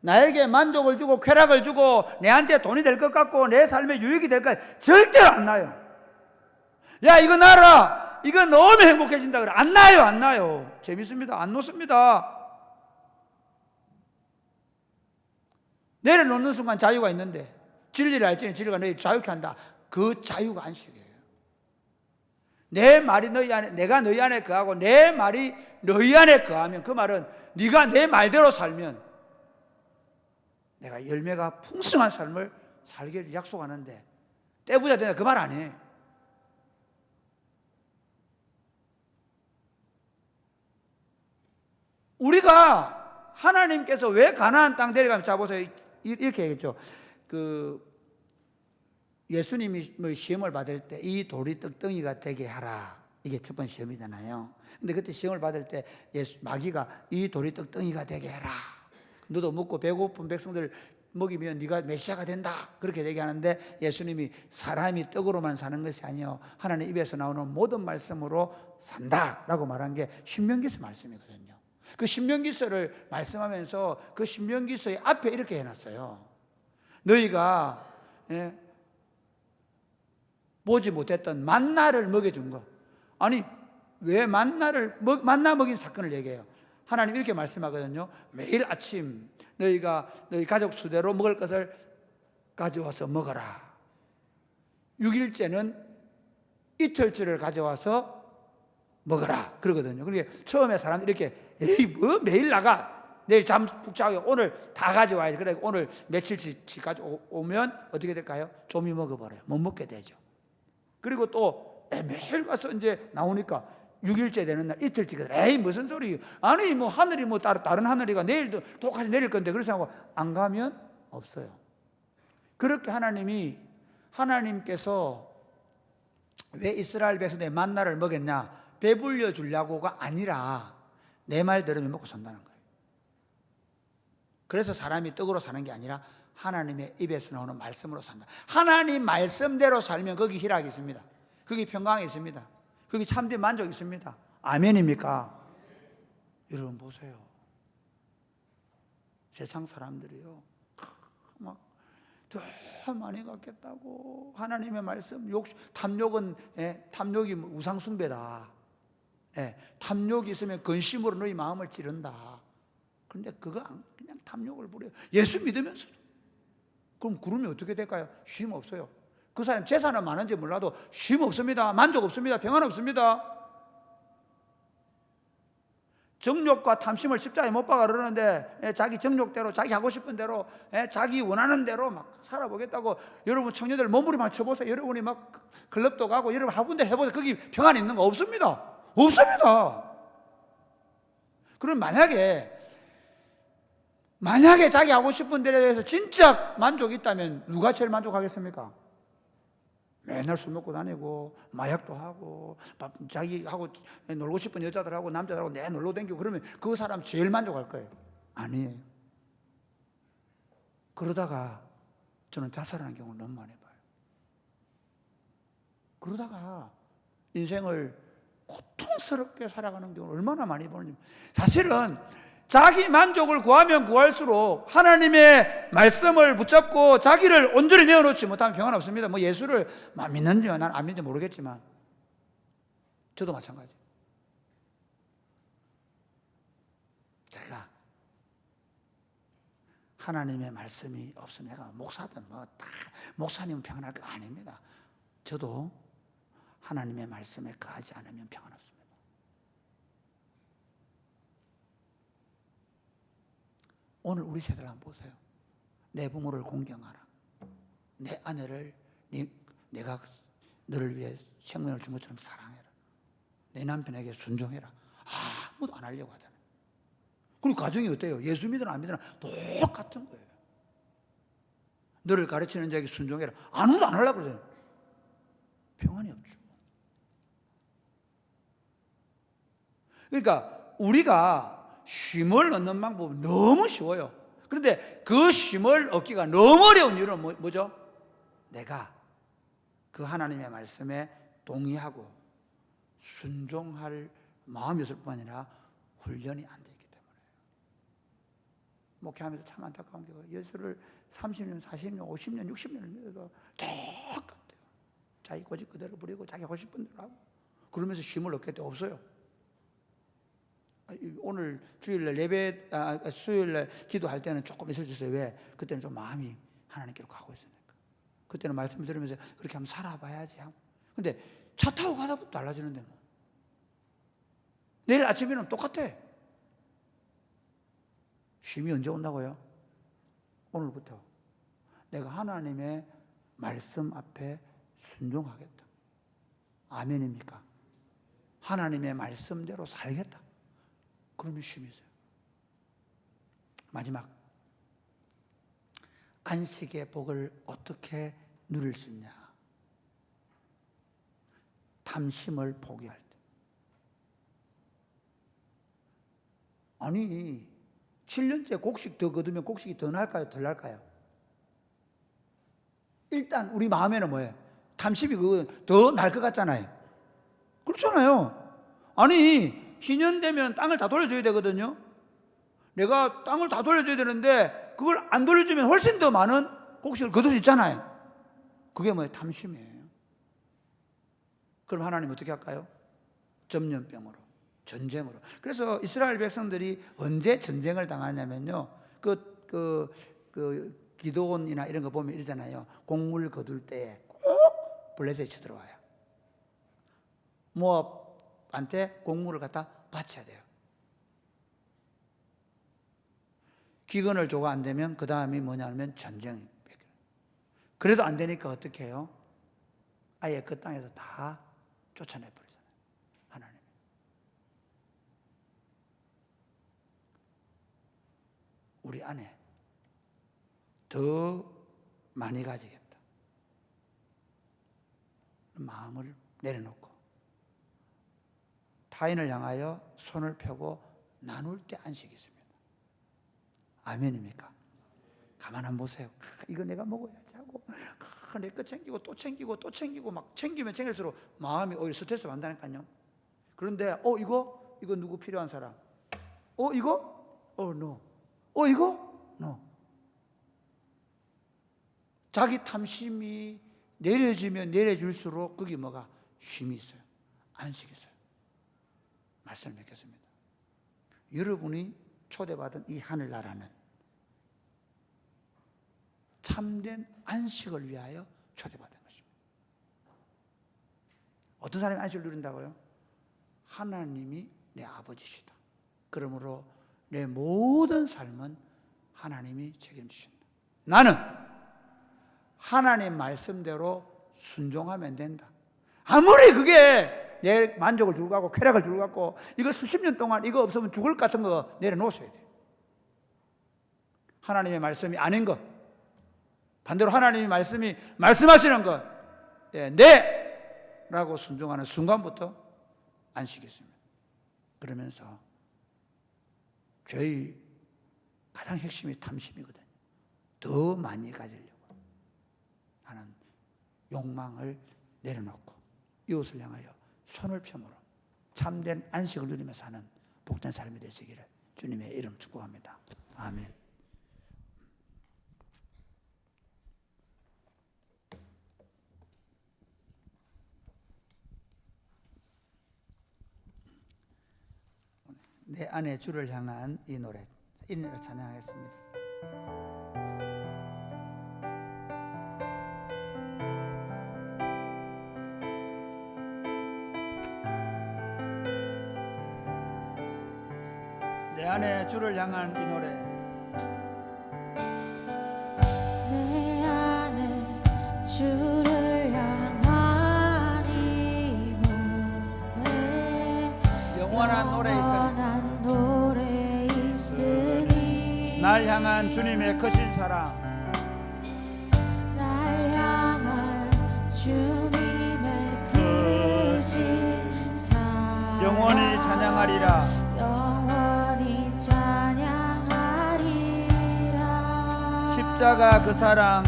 나에게 만족을 주고 쾌락을 주고 내한테 돈이 될 것 같고 내 삶에 유익이 될 것 같고 절대로 안 나요. 야 이거 나라, 이거 너무 행복해진다 그래. 안 나요, 안 나요. 재밌습니다. 안 놓습니다. 내려놓는 순간 자유가 있는데 진리를 알지니 진리가 너희 자유케 한다. 그 자유가 안식이에요. 내 말이 너희 안에, 내가 너희 안에 거하고 내 말이 너희 안에 거하면 그 말은 네가 내 말대로 살면 내가 열매가 풍성한 삶을 살게 약속하는데 떼부자 된다 그 말 아니에요. 우리가 하나님께서 왜 가나안 땅 데려가면, 자 보세요. 이렇게 얘기했죠. 예수님이 시험을 받을 때 이 돌이 떡덩이가 되게 하라. 이게 첫 번째 시험이잖아요. 근데 그때 시험을 받을 때 마귀가 이 돌이 떡덩이가 되게 해라. 너도 먹고 배고픈 백성들 먹이면 네가 메시아가 된다. 그렇게 얘기하는데 예수님이 사람이 떡으로만 사는 것이 아니요 하나님 입에서 나오는 모든 말씀으로 산다라고 말한 게 신명기서 말씀이거든요. 그 신명기서를 말씀하면서 그 신명기서의 앞에 이렇게 해놨어요. 너희가 보지 못했던 만나를 먹여준 거. 아니 왜 만나 먹인 사건을 얘기해요. 하나님 이렇게 말씀하거든요. 매일 아침 너희가 너희 가족 수대로 먹을 것을 가져와서 먹어라. 6일째는 이틀째를 가져와서 먹어라 그러거든요. 그러니까 처음에 사람들이 이렇게 에이 뭐 매일 나가 내일 잠 푹 자고 오늘 다 가져와야지. 그래 오늘 며칠씩 가져오면 어떻게 될까요? 좀이 먹어버려요. 못 먹게 되죠. 그리고 또 매일 가서 이제 나오니까 6일째 되는 날 이틀째 에이 무슨 소리. 아니 뭐 하늘이 뭐 다른 하늘이가 내일도 똑같이 내릴 건데 그래서 하고 안 가면 없어요. 그렇게 하나님께서 왜 이스라엘 백성들의 만나를 먹였냐, 배불려 주려고가 아니라 내 말 들으면 먹고 산다는 거예요. 그래서 사람이 떡으로 사는 게 아니라 하나님의 입에서 나오는 말씀으로 산다. 하나님 말씀대로 살면 거기 희락이 있습니다. 거기 평강이 있습니다. 거기 참된 만족이 있습니다. 아멘입니까? 여러분 보세요. 세상 사람들이요 막 더 많이 갖겠다고 하나님의 말씀 탐욕은 탐욕이 우상 숭배다. 탐욕이 있으면 근심으로 너희 마음을 찌른다. 그런데 그거 그냥 탐욕을 부려요. 예수 믿으면서. 그럼 그러면 어떻게 될까요? 쉼 없어요. 그 사람 재산은 많은지 몰라도 쉼 없습니다. 만족 없습니다. 평안 없습니다. 정욕과 탐심을 십자가에 못 박아 그러는데 자기 정욕대로 자기 하고 싶은 대로 자기 원하는 대로 막 살아보겠다고. 여러분 청년들 몸부림만 쳐보세요. 여러분이 막 클럽도 가고 여러분 학원도 해보세요. 거기 평안 있는 거 없습니다. 없습니다. 그럼 만약에 자기 하고 싶은 데에 대해서 진짜 만족이 있다면 누가 제일 만족하겠습니까? 맨날 술 먹고 다니고 마약도 하고 자기하고 놀고 싶은 여자들하고 남자들하고 내 놀러 다니고 그러면 그 사람 제일 만족할 거예요? 아니에요. 그러다가 저는 자살하는 경우를 너무 많이 봐요. 그러다가 인생을 고통스럽게 살아가는 경우를 얼마나 많이 보는지. 사실은 자기 만족을 구하면 구할수록 하나님의 말씀을 붙잡고 자기를 온전히 내어놓지 못하면 평안 없습니다. 뭐 예수를 믿는지 난 안 믿는지 모르겠지만 저도 마찬가지. 제가 하나님의 말씀이 없으면 내가 목사든 뭐 다 목사님은 평안할 거 아닙니다. 저도 하나님의 말씀에 거하지 않으면 평안 없습니다. 오늘 우리 세대를 한번 보세요. 내 부모를 공경하라. 내 아내를 내가 너를 위해 생명을 준 것처럼 사랑해라. 내 남편에게 순종해라. 아무도 안 하려고 하잖아요. 그리고 가정이 어때요? 예수 믿으나 안 믿으나 똑같은 거예요. 너를 가르치는 자에게 순종해라. 아무도 안 하려고 그러잖아요. 평안이 없죠. 그러니까 우리가 쉼을 얻는 방법은 너무 쉬워요. 그런데 그 쉼을 얻기가 너무 어려운 이유는 뭐죠? 내가 그 하나님의 말씀에 동의하고 순종할 마음이 있을 뿐 아니라 훈련이 안 되기 때문에. 목회하면서 참 안타까운 게 예수를 30년, 40년, 50년, 60년을 믿어도 똑같아요. 자기 고집 그대로 부리고 자기 하고 싶은 대로 하고 그러면서 쉼을 얻게 돼 없어요. 오늘 주일날 수요일날 기도할 때는 조금 있을 수 있어요. 왜? 그때는 좀 마음이 하나님께로 가고 있으니까. 그때는 말씀을 들으면서 그렇게 한번 살아봐야지 하고. 근데 차 타고 가다부터 달라지는데 뭐. 내일 아침에는 똑같아. 쉼이 언제 온다고요? 오늘부터 내가 하나님의 말씀 앞에 순종하겠다. 아멘입니까? 하나님의 말씀대로 살겠다. 그러면 쉼이 있어요. 마지막, 안식의 복을 어떻게 누릴 수 있냐? 탐심을 포기할 때. 아니, 7년째 곡식 더 거두면 곡식이 더 날까요? 덜 날까요? 일단 우리 마음에는 뭐예요? 탐심이 더 날 것 같잖아요. 그렇잖아요. 아니, 신년 되면 땅을 다 돌려줘야 되거든요. 내가 땅을 다 돌려줘야 되는데 그걸 안 돌려주면 훨씬 더 많은 곡식을 거둘 수 있잖아요. 그게 뭐예요? 탐심이에요. 그럼 하나님 어떻게 할까요? 전염병으로, 전쟁으로. 그래서 이스라엘 백성들이 언제 전쟁을 당하냐면요, 기도원이나 이런 거 보면 이러잖아요. 곡물 거둘 때 꼭 블레셋이 쳐들어와요. 모압한테 곡물을 갖다 바쳐야 돼요. 기근을 조가 안 되면 그 다음이 뭐냐면 전쟁. 그래도 안 되니까 어떻게 해요? 아예 그 땅에서 다 쫓아내버리잖아요. 하나님. 우리 안에 더 많이 가지겠다. 마음을 내려놓고 타인을 향하여 손을 펴고 나눌 때 안식이 있습니다. 아멘입니까? 가만 한번 보세요. 이거 내가 먹어야지 하고 내 거 챙기고 또 챙기고 또 챙기고 막 챙기면 챙길수록 마음이 오히려 스트레스 받는다니까요. 그런데 이거 누구 필요한 사람? 이거? no. 이거? no. 자기 탐심이 내려지면 내려질수록 거기 뭐가? 쉼이 있어요. 안식이 있어요. 말씀을 맺겠습니다. 여러분이 초대받은 이 하늘나라는 참된 안식을 위하여 초대받은 것입니다. 어떤 사람이 안식을 누린다고요? 하나님이 내 아버지시다. 그러므로 내 모든 삶은 하나님이 책임지신다. 나는 하나님 말씀대로 순종하면 된다. 아무리 그게 내 만족을 주고 가고 쾌락을 주고 가고 이거 수십 년 동안 이거 없으면 죽을 것 같은 거 내려놓으셔야 돼요. 하나님의 말씀이 아닌 것, 반대로 하나님의 말씀이 말씀하시는 것, 네! 라고 순종하는 순간부터 안식이 있습니다. 그러면서 저희 가장 핵심이 탐심이거든요. 더 많이 가지려고 하는 욕망을 내려놓고 이웃을 향하여 손을 펴므로 참된 안식을 누리며 사는 복된 삶이 되시기를 주님의 이름 축복합니다. 아멘. 내 안에 주를 향한 이 노래 찬양하겠습니다. 내 안에 주를 향한 이 노래. 내 안에 주를 향한 이 노래 영원한 노래 있으니 날 향한 주님의 크신 사랑, 날 향한 주님의 크신 사랑 영원히 찬양하리라. 영원히 찬양하리라. 십자가 그 사랑,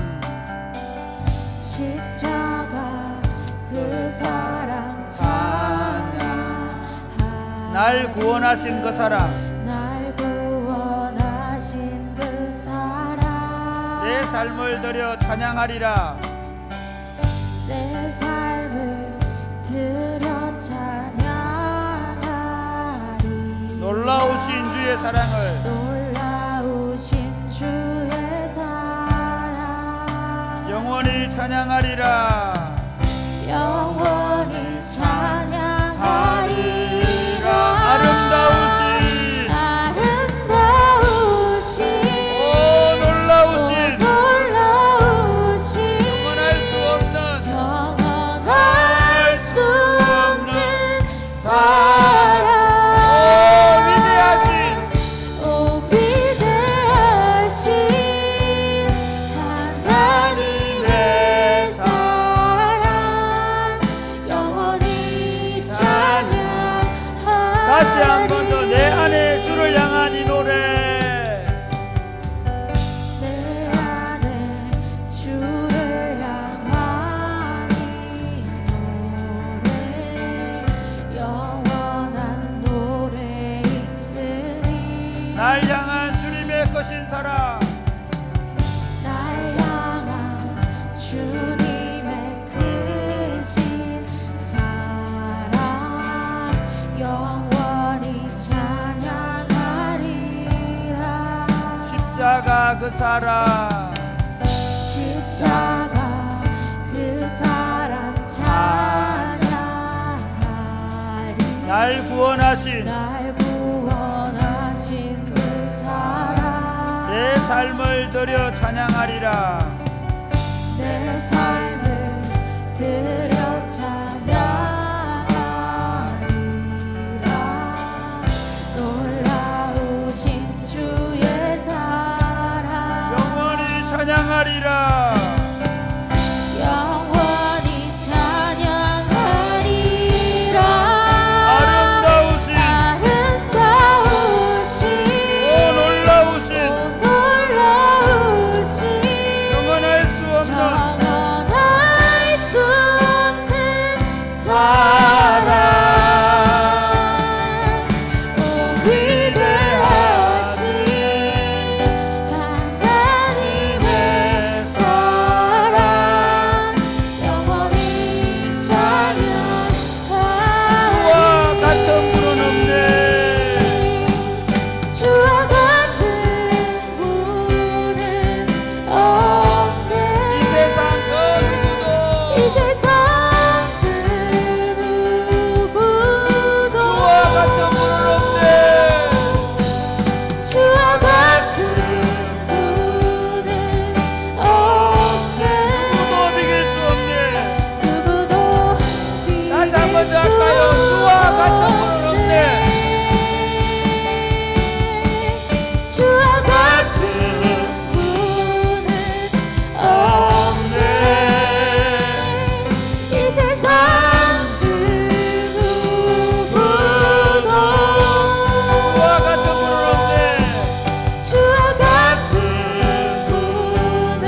십자가 그 사랑 찬양하리라. 날 구원하신 그 사랑, 날 구원하신 그 사랑 내 삶을 드려 찬양하리라. 내 삶을 드려 찬양하리. 놀라우신 주의 사랑을, 놀라우신 주의 사랑 영원히 찬양하리라. 영원히 찬양하리라. 아름다우신, 아름다우신 놀라우신, 놀라우신 영원할 수 없는, 영원할 수 없는 사랑 위대하신, 오 위대하신 한 번 더 내 안에 주를 향한 이 노래. 내 안에 주를 향한 이 노래 영원한 노래 있으니 날 향한 주님의 크신 사랑, 날 향한 주님의 크신 사랑 영원히 찬양하리라. 십자가 그 사랑, 십자가 그 사랑 찬양하리. 날 구원하신 날 구원하신 그 사랑 내 삶을 드려 찬양하리라. 내 삶을 드려 찬양하리라. 놀라우신 주의 사랑 영원히 찬양하리라. 영원히 찬양하리라. 아름다우신 아름다우신 오 놀라우신 놀라우신 영원할 수 없는 영원할 수 없는 사랑 오 위대하신 하나님의 사랑 영원히 주와 같은 찬양하리. 분은 없네. 주와 같은 분은 없네. 이 세상 그 누구도 이 세상 그 누구도 주와 같은 분은 없네. 주와 같은 분은 없네. 누구도 비길 수 없네. 누구도 다시 한번 더 할까요? 주와 같은 분은 없네. 주와 같은 분은 없네. 이 세상 그 누구도 주와 같은 분은 없네. 주와 같은 분은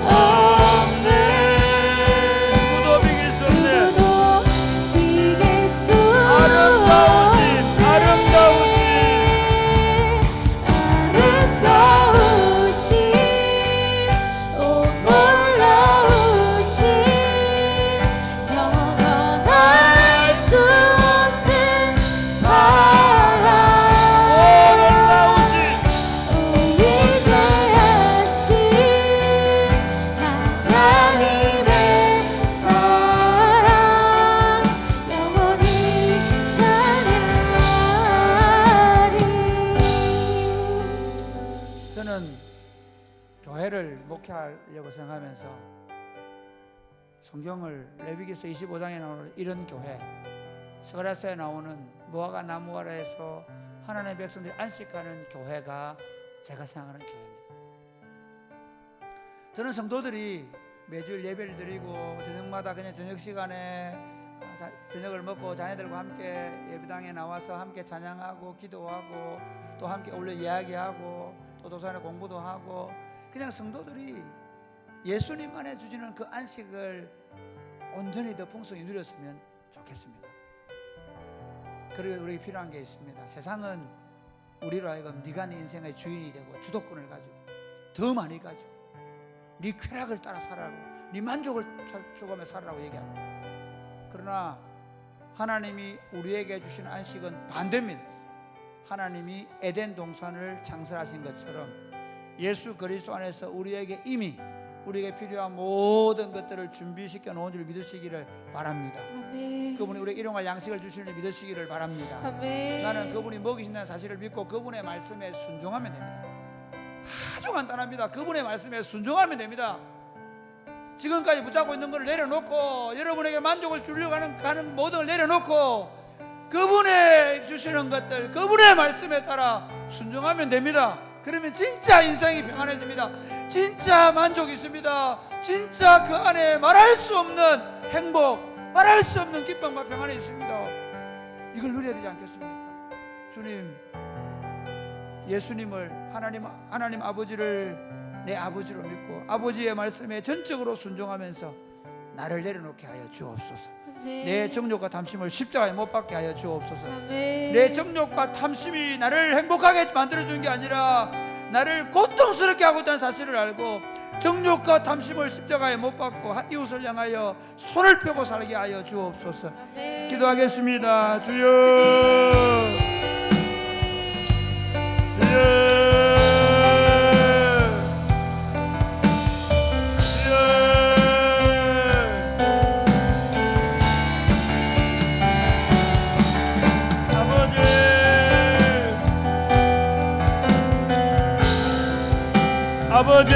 없네. 누구도 비길 수 없네. 누구도 비길 수 아름다우신 아름다우신 아름다우신 오 놀라우신 영원할 수 없는 사랑 놀라우신 오 위대하신 하나님의 사랑 영원히 찬양하리. 저는 교회를 목회하려고 생각하면서 성경을 레위기서 25장에 나오는 이런 교회, 스가랴서에 나오는 무화과 나무 아래에서 하나님의 백성들이 안식하는 교회가 제가 생각하는 교회입니다. 저는 성도들이 매주일 예배를 드리고 저녁마다 그냥 저녁 시간에 저녁을 먹고 자녀들과 함께 예배당에 나와서 함께 찬양하고 기도하고 또 함께 어울려 이야기하고 또 도서관에 공부도 하고 그냥 성도들이 예수님 안에 주시는 그 안식을 온전히 더 풍성히 누렸으면 좋겠습니다. 그리고 우리에게 필요한 게 있습니다. 세상은 우리로 하여금 네가 네 인생의 주인이 되고 주도권을 가지고 더 많이 가지고 네 쾌락을 따라 살아라고 네 만족을 추구하며 살아라고 얘기합니다. 그러나 하나님이 우리에게 주신 안식은 반대입니다. 하나님이 에덴 동산을 창설하신 것처럼 예수 그리스도 안에서 우리에게 이미 우리에게 필요한 모든 것들을 준비시켜 놓은 줄 믿으시기를 바랍니다. 아멘. 그분이 우리에게 일용할 양식을 주시는 줄 믿으시기를 바랍니다. 아멘. 나는 그분이 먹이신다는 사실을 믿고 그분의 말씀에 순종하면 됩니다. 아주 간단합니다. 그분의 말씀에 순종하면 됩니다. 지금까지 붙잡고 있는 것을 내려놓고 여러분에게 만족을 주려고 하는 모든 걸 내려놓고 그분의 주시는 것들 그분의 말씀에 따라 순종하면 됩니다. 그러면 진짜 인생이 평안해집니다. 진짜 만족이 있습니다. 진짜 그 안에 말할 수 없는 행복, 말할 수 없는 기쁨과 평안이 있습니다. 이걸 누려야 되지 않겠습니까? 주님, 예수님을 하나님 아버지를 내 아버지로 믿고 아버지의 말씀에 전적으로 순종하면서 나를 내려놓게 하여 주옵소서. 내 정욕과 탐심을 십자가에 못 박게 하여 주옵소서. 내 정욕과 탐심이 나를 행복하게 만들어주는 게 아니라 나를 고통스럽게 하고 있다는 사실을 알고 정욕과 탐심을 십자가에 못 박고 이웃을 향하여 손을 펴고 살게 하여 주옵소서. 기도하겠습니다. 주여, 주여, 아버지,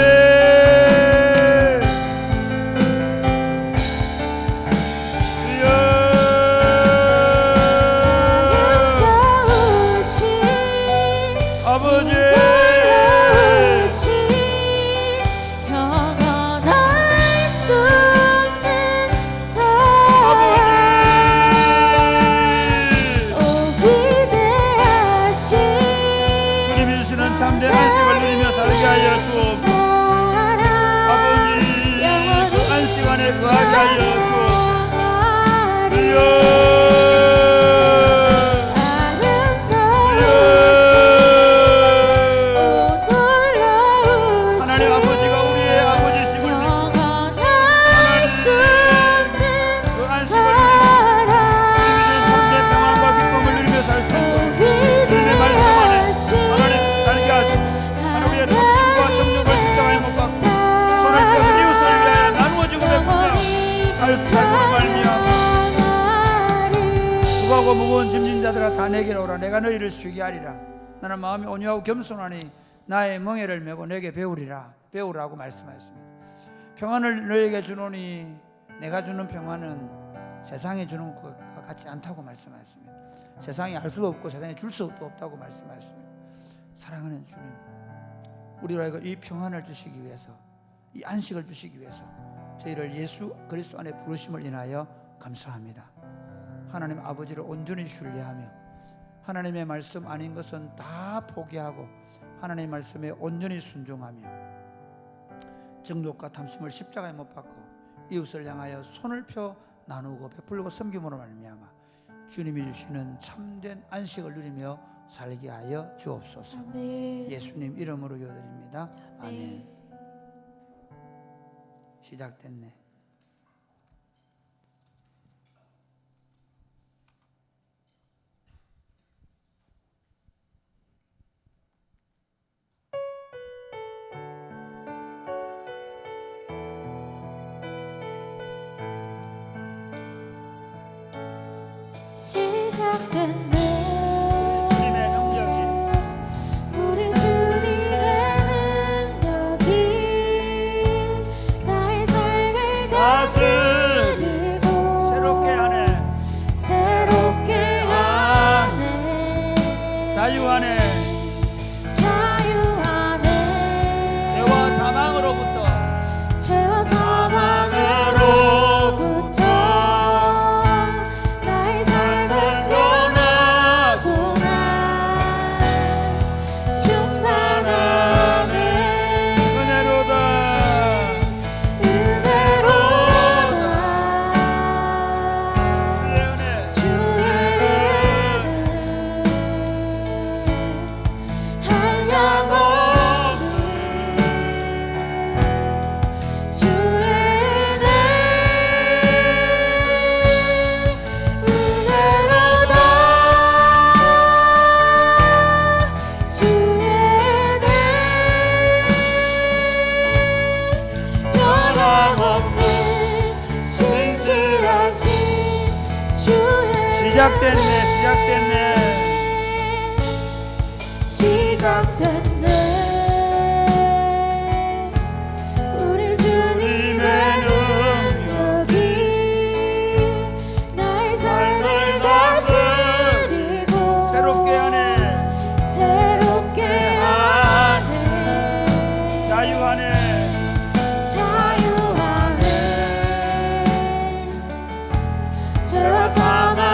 아버지, 영원할 수 없는 사랑, 오 위대하신 주님이 주시는 참된 안식을 누리며 살게 하여 주옵소서. 아버지, 그 안식 안에 거하게 하여 주옵소서. 주여, 하나님 아버지가 우리의 아버지심을 믿고 그 안식을 누리며 참된 평안과 기쁨을 누리며 살 수 있도록 주님의 말씀 안에 하나님 살게 하시고 하나님의 탐심과 정욕을 십자가에 못 박고 손을 펴서 이웃을 위하여 나누어 주고 베푸며 살고 말미암아 수고하고 무거운 짐진 자들아 다 내게로 오라. 내가 너희를 쉬게 하리라. 나는 마음이 온유하고 겸손하니 나의 멍에를 메고 내게 배우라고 말씀하였습니다. 평안을 너에게 주노니 내가 주는 평안은 세상에 주는 것과 같지 않다고 말씀하였습니다. 세상이 알 수도 없고 세상에 줄 수도 없다고 말씀하였습니다. 사랑하는 주님, 우리가 이 평안을 주시기 위해서, 이 안식을 주시기 위해서 저희를 예수 그리스도 안에 부르심을 인하여 감사합니다. 하나님 아버지를 온전히 신뢰하며 하나님의 말씀 아닌 것은 다 포기하고 하나님의 말씀에 온전히 순종하며 정욕과 탐심을 십자가에 못 박고 이웃을 향하여 손을 펴 나누고 베풀고 섬김으로 말미암아 주님이 주시는 참된 안식을 누리며 살게 하여 주옵소서. 아멘. 예수님 이름으로 기도드립니다. 아멘. 시작됐네. 시작됐네. 주님의 능력이 우리 주님의 능력이 나의 삶을 다스리고 새롭게 하네. 자유하네. 죄와 사망으로부터 나의 삶을 변하구나. 충만하네. 은혜로다. 주의 은혜 한량 없네. 주의 은혜로다. 주의 은혜 변함없는 진실하신 주의 시작됐네. 시작됐네. 우리 주님의 능력이 나의 삶을 다스리고 새롭게 하네. 자유하네. 죄와 사망으로부터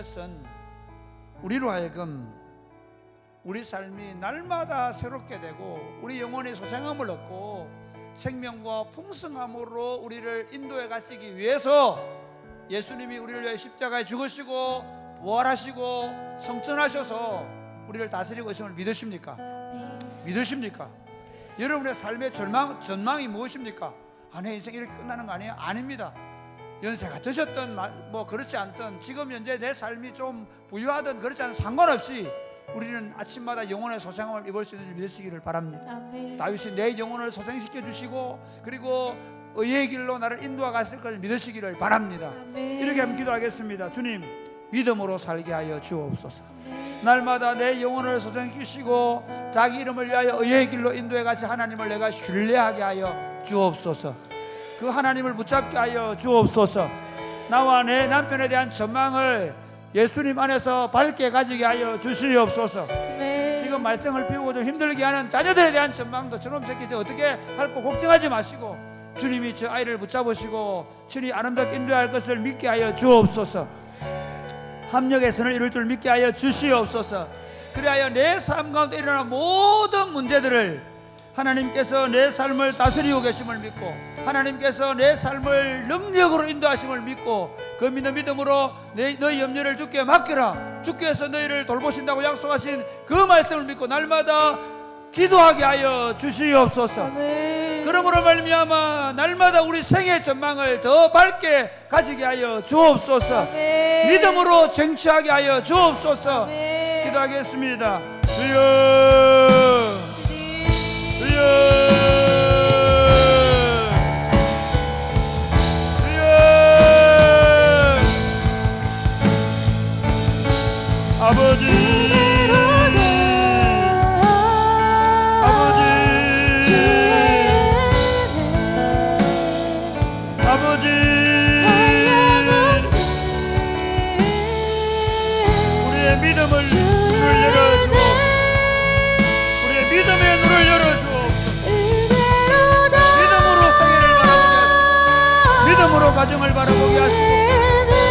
것은 우리로 하여금 우리 삶이 날마다 새롭게 되고 우리 영혼의 소생함을 얻고 생명과 풍성함으로 우리를 인도해 가시기 위해서 예수님이 우리를 위해 십자가에 죽으시고 부활하시고 성천하셔서 우리를 다스리고 계심을 믿으십니까? 믿으십니까? 여러분의 삶의 전망이 무엇입니까? 내 인생 이렇게 끝나는 거 아니에요? 아닙니다. 연세가 드셨든 뭐 그렇지 않든 지금 현재 내 삶이 좀 부유하든 그렇지 않든 상관없이 우리는 아침마다 영혼의 소생함을 입을 수 있는지 믿으시기를 바랍니다. 아멘. 다윗이 내 영혼을 소생시켜 주시고 그리고 의의 길로 나를 인도하 가실 것을 믿으시기를 바랍니다. 아멘. 이렇게 한번 기도하겠습니다. 주님, 믿음으로 살게 하여 주옵소서. 아멘. 날마다 내 영혼을 소생시키시고 자기 이름을 위하여 의의 길로 인도해 가실 하나님을 내가 신뢰하게 하여 주옵소서. 그 하나님을 붙잡게 하여 주옵소서. 나와 내 남편에 대한 전망을 예수님 안에서 밝게 가지게 하여 주시옵소서. 아멘. 지금 말썽을 피우고 좀 힘들게 하는 자녀들에 대한 전망도 저놈 새끼 저 어떻게 할거 걱정하지 마시고 주님이 저 아이를 붙잡으시고 친히 아름답게 인도할 것을 믿게 하여 주옵소서. 합력의 선을 이룰 줄 믿게 하여 주시옵소서. 그리하여 내 삶 가운데 일어나는 모든 문제들을 하나님께서 내 삶을 다스리고 계심을 믿고 하나님께서 내 삶을 능력으로 인도하심을 믿고 그 믿음으로 너희 염려를 주께 맡겨라. 주께서 너희를 돌보신다고 약속하신 그 말씀을 믿고 날마다 기도하게 하여 주시옵소서. 아멘. 그러므로 말미암아 날마다 우리 생의 전망을 더 밝게 가지게 하여 주옵소서. 아멘. 믿음으로 쟁취하게 하여 주옵소서. 아멘. 기도하겠습니다. 주여, 주여, 아버지, 아버지, 아버지, 우리의 믿음을 눈을 열어주옵소서. 우리의 믿음의 눈을 열어주옵소서. 믿음으로 생애를 바라보게 하시고 믿음으로 가정을 바라보게 하시고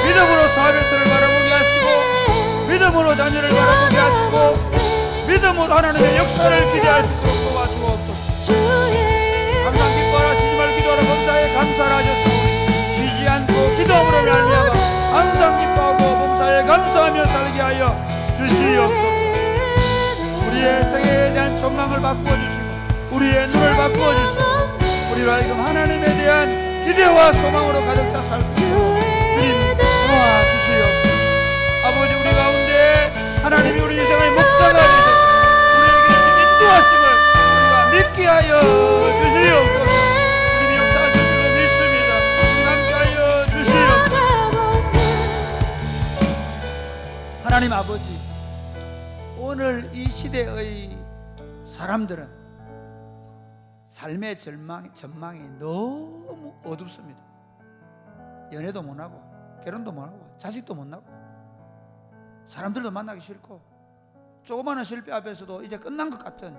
믿음으로 사회를 바라보게 하시고 믿음으로 자녀를 바라보게 하시고 믿음으로 하나님의 역사를 기대할 수 있도록 도와주옵소서. 항상 기뻐하라 쉬지 말고 기도하라 범사에 감사를 하셔서 쉬지 않고 기도함으로 말미암아 항상 기뻐하고 범사에 감사하며 살게 하여 주시옵소서. 우리의 생애에 대한 전망을 바꾸어 주시고 우리의 눈을 바꾸어 주시고 우리로 하여금 하나님에 대한 기대와 소망으로 가득 차 살 수 있도록 주님 도와주시옵소서. 아버지, 우리 가운데 하나님이 우리 인생의 목자가 되셔서 우리에게 인도하심을 우리가 믿게 하여 주시옵소서. 주님이 역사하실 줄로 믿습니다. 함께 하여 주시옵소서. 하나님 아버지, 오늘 이 시대의 사람들은 삶의 전망이 너무 어둡습니다. 연애도 못하고 결혼도 못하고 자식도 못하고 사람들도 만나기 싫고 조그마한 실패 앞에서도 이제 끝난 것 같은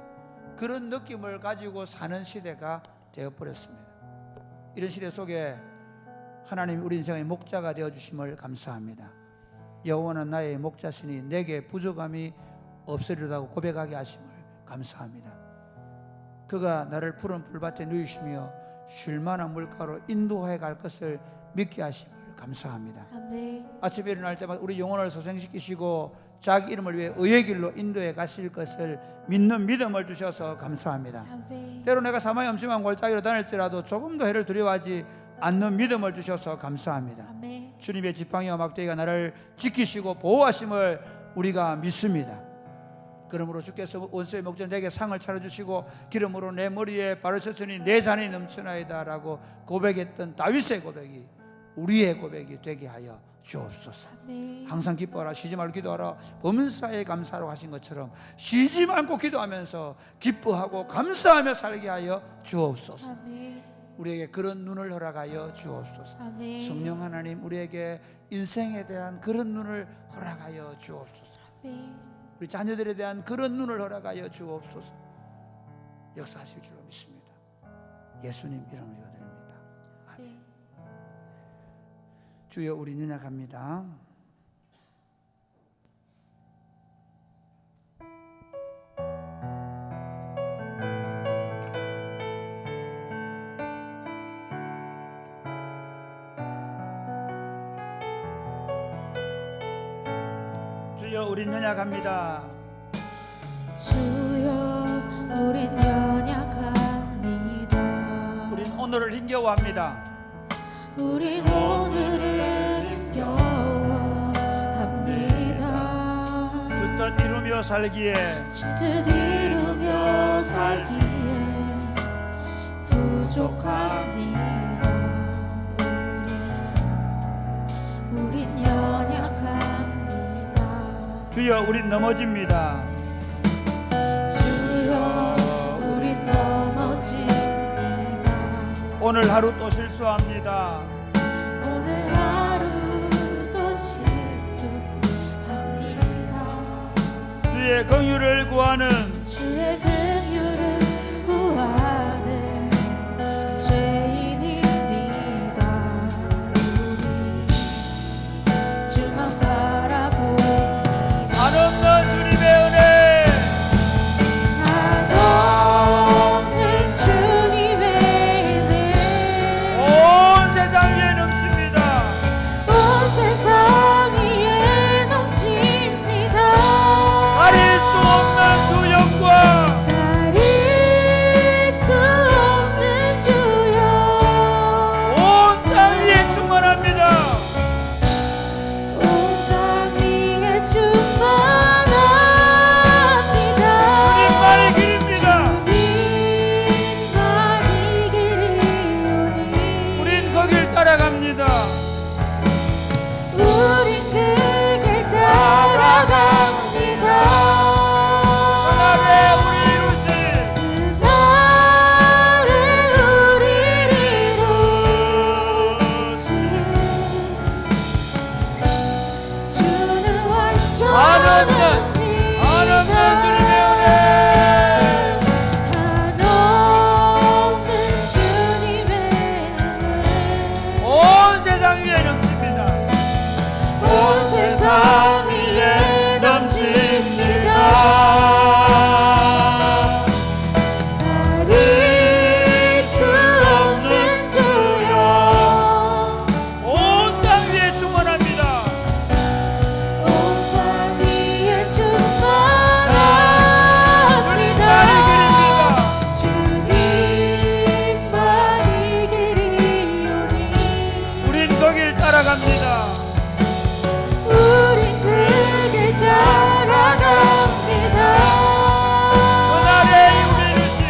그런 느낌을 가지고 사는 시대가 되어버렸습니다. 이런 시대 속에 하나님이 우리 인생의 목자가 되어주심을 감사합니다. 여호와는 나의 목자시니 내게 부족함이 없으리라고 고백하게 하심을 감사합니다. 그가 나를 푸른 풀밭에 누이시며 쉴만한 물가로 인도해 갈 것을 믿게 하심을 감사합니다. 아멘. 아침에 일어날 때마다 우리 영혼을 소생시키시고 자기 이름을 위해 의의 길로 인도해 가실 것을 믿는 믿음을 주셔서 감사합니다. 아멘. 때로 내가 사망의 엄침한 골짜기로 다닐지라도 조금도 해를 두려워하지 않는 믿음을 주셔서 감사합니다. 아멘. 주님의 지팡이와 막대기가 나를 지키시고 보호하심을 우리가 믿습니다. 그러므로 주께서 원수의 목전 내게 상을 차려주시고 기름으로 내 머리에 바르셨으니 내 잔이 넘치나이다 라고 고백했던 다윗의 고백이 우리의 고백이 되게 하여 주옵소서. 아멘. 항상 기뻐하라 쉬지 말고 기도하라 범사에 감사로 하신 것처럼 쉬지 말고 기도하면서 기뻐하고 감사하며 살게 하여 주옵소서. 아멘. 우리에게 그런 눈을 허락하여 주옵소서. 아멘. 성령 하나님, 우리에게 인생에 대한 그런 눈을 허락하여 주옵소서. 아멘. 우리 자녀들에 대한 그런 눈을 허락하여 주옵소서. 역사하실 줄로 믿습니다. 예수님 이름으로 기도드립니다. 아멘. 아멘. 주여, 우리 연약합니다. 주여 우린 연약합니다. 주여 우린 연약합니다. 우린 오늘을 힘겨워합니다. 우린 오늘을 힘겨워합니다. 주 뜻 이루며 살기에 주 뜻 이루며 살기에 부족합니다. 우린 연약합니다. 주여 우린 넘어집니다. 주여 우린 넘어집니다. 오늘 하루 또 실수합니다. 오늘 하루도 실수합니다. 주의 긍휼을 구하는 주의 긍휼을 구하는 죄인입니다. 우리 주만 바라봅니다. 한없는 주님의 은혜, 한없는 주님의 은혜 온 세상 위에 넘칩니다. 온 세상 위에 넘칩니다. 가릴 수 없는 주 영광, 가릴 수 없는 주여 온 땅 위에 충만합니다. 온 땅 위에 충만합니다. 주님만의 길입니다. 주님만이 길이오니 우린 거길 따라갑니다. 우린 그 길 따라갑니다. 그날에 우리 이루신 그날에 우리를 이루신 주는 한없는 주님의 은혜, 한없는 주님의 은혜 온 세상 위에 넘칩니다. 온 세상 위에 넘칩니다. 가릴 수 없는 주여 온 땅 위에 충만합니다. 온 땅 위에 충만합니다. 주님만이 길이오니 우린 거길 따라갑니다. 우린 그 길 따라갑니다. 그날에 우리 이루신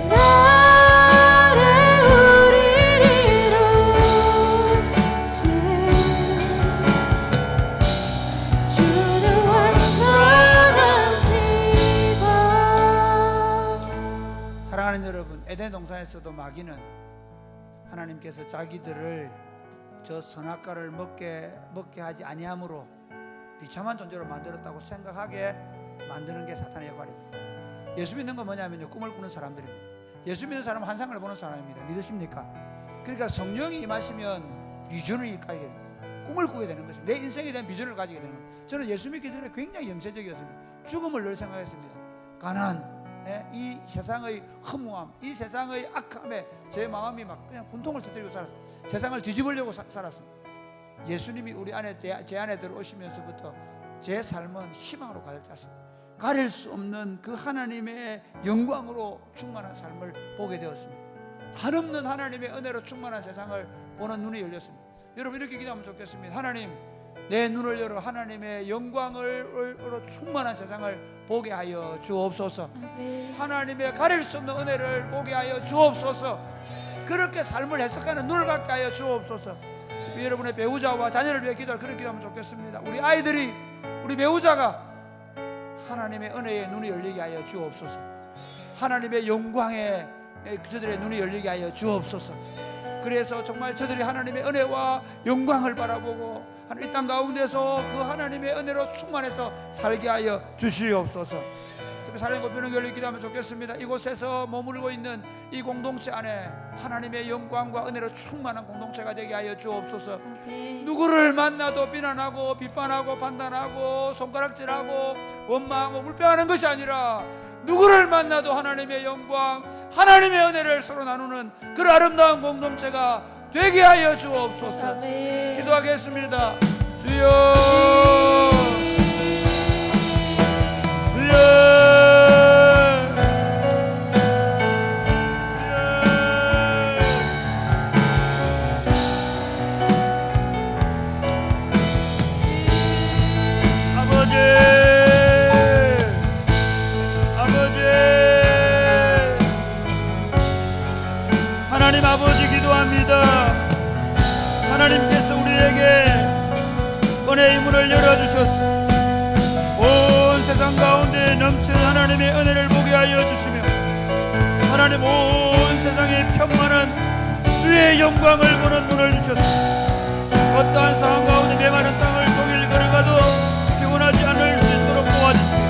그날에 우리를 이루신 주는 완전합니다. 사랑하는 여러분, 에덴 동산에서도 마귀는 하나님께서 자기들을 저 선악과를 먹게 하지 아니함으로 비참한 존재로 만들었다고 생각하게 만드는 게 사탄의 역할입니다. 예수 믿는 건 뭐냐면요, 꿈을 꾸는 사람들입니다. 예수 믿는 사람은 환상을 보는 사람입니다. 믿으십니까? 그러니까 성령이 임하시면 비전을 가지게 됩니다. 꿈을 꾸게 되는 것입니다. 내 인생에 대한 비전을 가지게 되는 겁니다. 저는 예수 믿기 전에 굉장히 염세적이었습니다. 죽음을 늘 생각했습니다. 가난, 이 세상의 허무함, 이 세상의 악함에 제 마음이 막 그냥 분통을 터뜨리고 살았어요. 세상을 뒤집으려고 살았습니다. 예수님이 우리 안에 제 안에 들어오시면서부터 제 삶은 희망으로 가득 찼습니다. 가릴 수 없는 그 하나님의 영광으로 충만한 삶을 보게 되었습니다. 한없는 하나님의 은혜로 충만한 세상을 보는 눈이 열렸습니다. 여러분 이렇게 기도하면 좋겠습니다. 하나님, 내 눈을 열어 하나님의 영광으로 충만한 세상을 보게 하여 주옵소서. 하나님의 가릴 수 없는 은혜를 보게 하여 주옵소서. 그렇게 삶을 해석하는 눈을 갖게 하여 주옵소서. 여러분의 배우자와 자녀를 위해 기도할 그런 기도하면 좋겠습니다. 우리 아이들이, 우리 배우자가 하나님의 은혜에 눈이 열리게 하여 주옵소서. 하나님의 영광에 저들의 눈이 열리게 하여 주옵소서. 그래서 정말 저들이 하나님의 은혜와 영광을 바라보고 이 땅 가운데서 그 하나님의 은혜로 충만해서 살게 하여 주시옵소서. 특히 사랑의 고편을 열리 기도하면 좋겠습니다. 이곳에서 머물고 있는 이 공동체 안에 하나님의 영광과 은혜로 충만한 공동체가 되게 하여 주옵소서. 누구를 만나도 비난하고 비판하고 판단하고 손가락질하고 원망하고 불평하는 것이 아니라 누구를 만나도 하나님의 영광, 하나님의 은혜를 서로 나누는 그런 아름다운 공동체가 되게 하여 주옵소서. 아멘. 기도하겠습니다. 주여 하나님 아버지 기도합니다. 하나님께서 우리에게 은혜의 문을 열어주셨습니다. 온 세상 가운데 넘치는 하나님의 은혜를 보게 하여 주시며 하나님 온 세상에 평안한 주의 영광을 보는 문을 주셨습니다. 어떠한 상황 가운데 메마른 땅을 종일 걸어가도 피곤하지 않을 수 있도록 도와주시며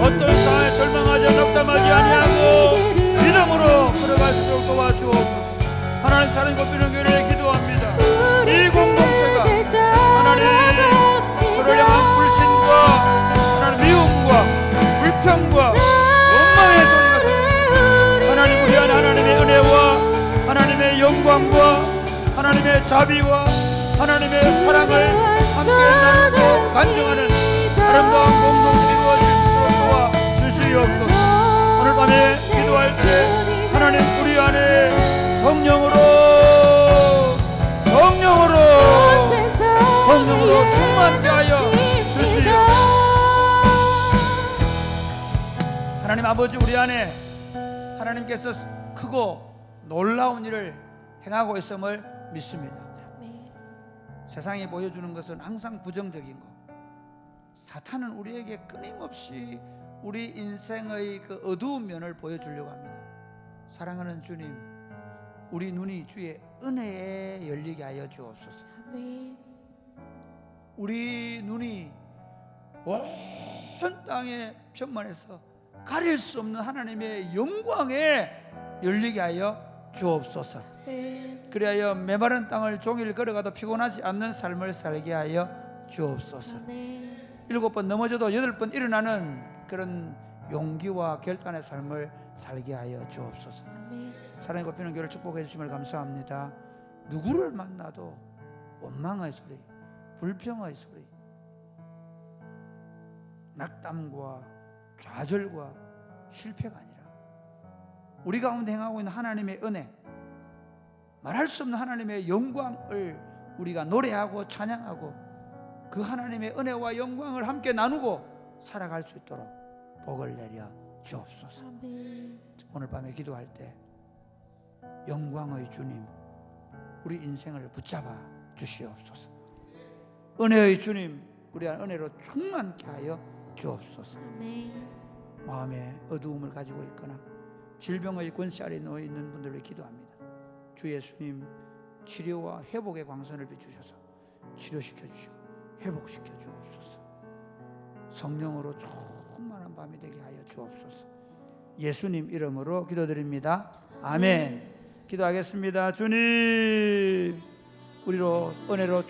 어떤 상황에 절망하지 낙담하지 아니하고 믿음으로 걸어갈 수 있도록 도와주옵소서. 하나님 사랑이 곱비는 교회를 기도합니다. 이 공동체가 하나님 서로를 향한 불신과 하나님 미움과 불평과 원망의 소리가 하나님 우리 안에 하나님의 은혜와 하나님의 영광과 하나님의 자비와 하나님의 사랑을 함께 나누고 간증하는 아름다운 공동체가 이루어질 수 있도록 도와주시옵소서. 오늘 밤에 기도할 때 하나님 우리 안에 성령으로 충만케 하여 주시옵소서. 하나님 아버지 우리 안에 하나님께서 크고 놀라운 일을 행하고 있음을 믿습니다. 세상이 보여주는 것은 항상 부정적인 것. 사탄은 우리에게 끊임없이 우리 인생의 그 어두운 면을 보여주려고 합니다. 사랑하는 주님, 우리 눈이 주의 은혜에 열리게 하여 주옵소서. 우리 눈이 온 땅에 편만해서 가릴 수 없는 하나님의 영광에 열리게 하여 주옵소서. 그리하여 메마른 땅을 종일 걸어가도 피곤하지 않는 삶을 살게 하여 주옵소서. 7번 넘어져도 8번 일어나는 그런 용기와 결단의 삶을 살게 하여 주옵소서. 사랑이 곱히는 교회를 축복해 주심을 감사합니다. 누구를 만나도 원망의 소리, 불평의 소리, 낙담과 좌절과 실패가 아니라 우리 가운데 행하고 있는 하나님의 은혜, 말할 수 없는 하나님의 영광을 우리가 노래하고 찬양하고 그 하나님의 은혜와 영광을 함께 나누고 살아갈 수 있도록 복을 내려 주옵소서. 오늘 밤에 기도할 때 영광의 주님, 우리 인생을 붙잡아 주시옵소서. 은혜의 주님, 우리 안 은혜로 충만케 하여 주옵소서. 마음에 어두움을 가지고 있거나 질병의 권세 아래 놓여 있는 분들을 기도합니다. 주 예수님, 치료와 회복의 광선을 비추셔서 치료시켜 주시고 회복시켜 주옵소서. 성령으로 충만한 밤이 되게 하여 주옵소서. 예수님 이름으로 기도드립니다. 아멘. 기도하겠습니다. 주님, 우리로 은혜로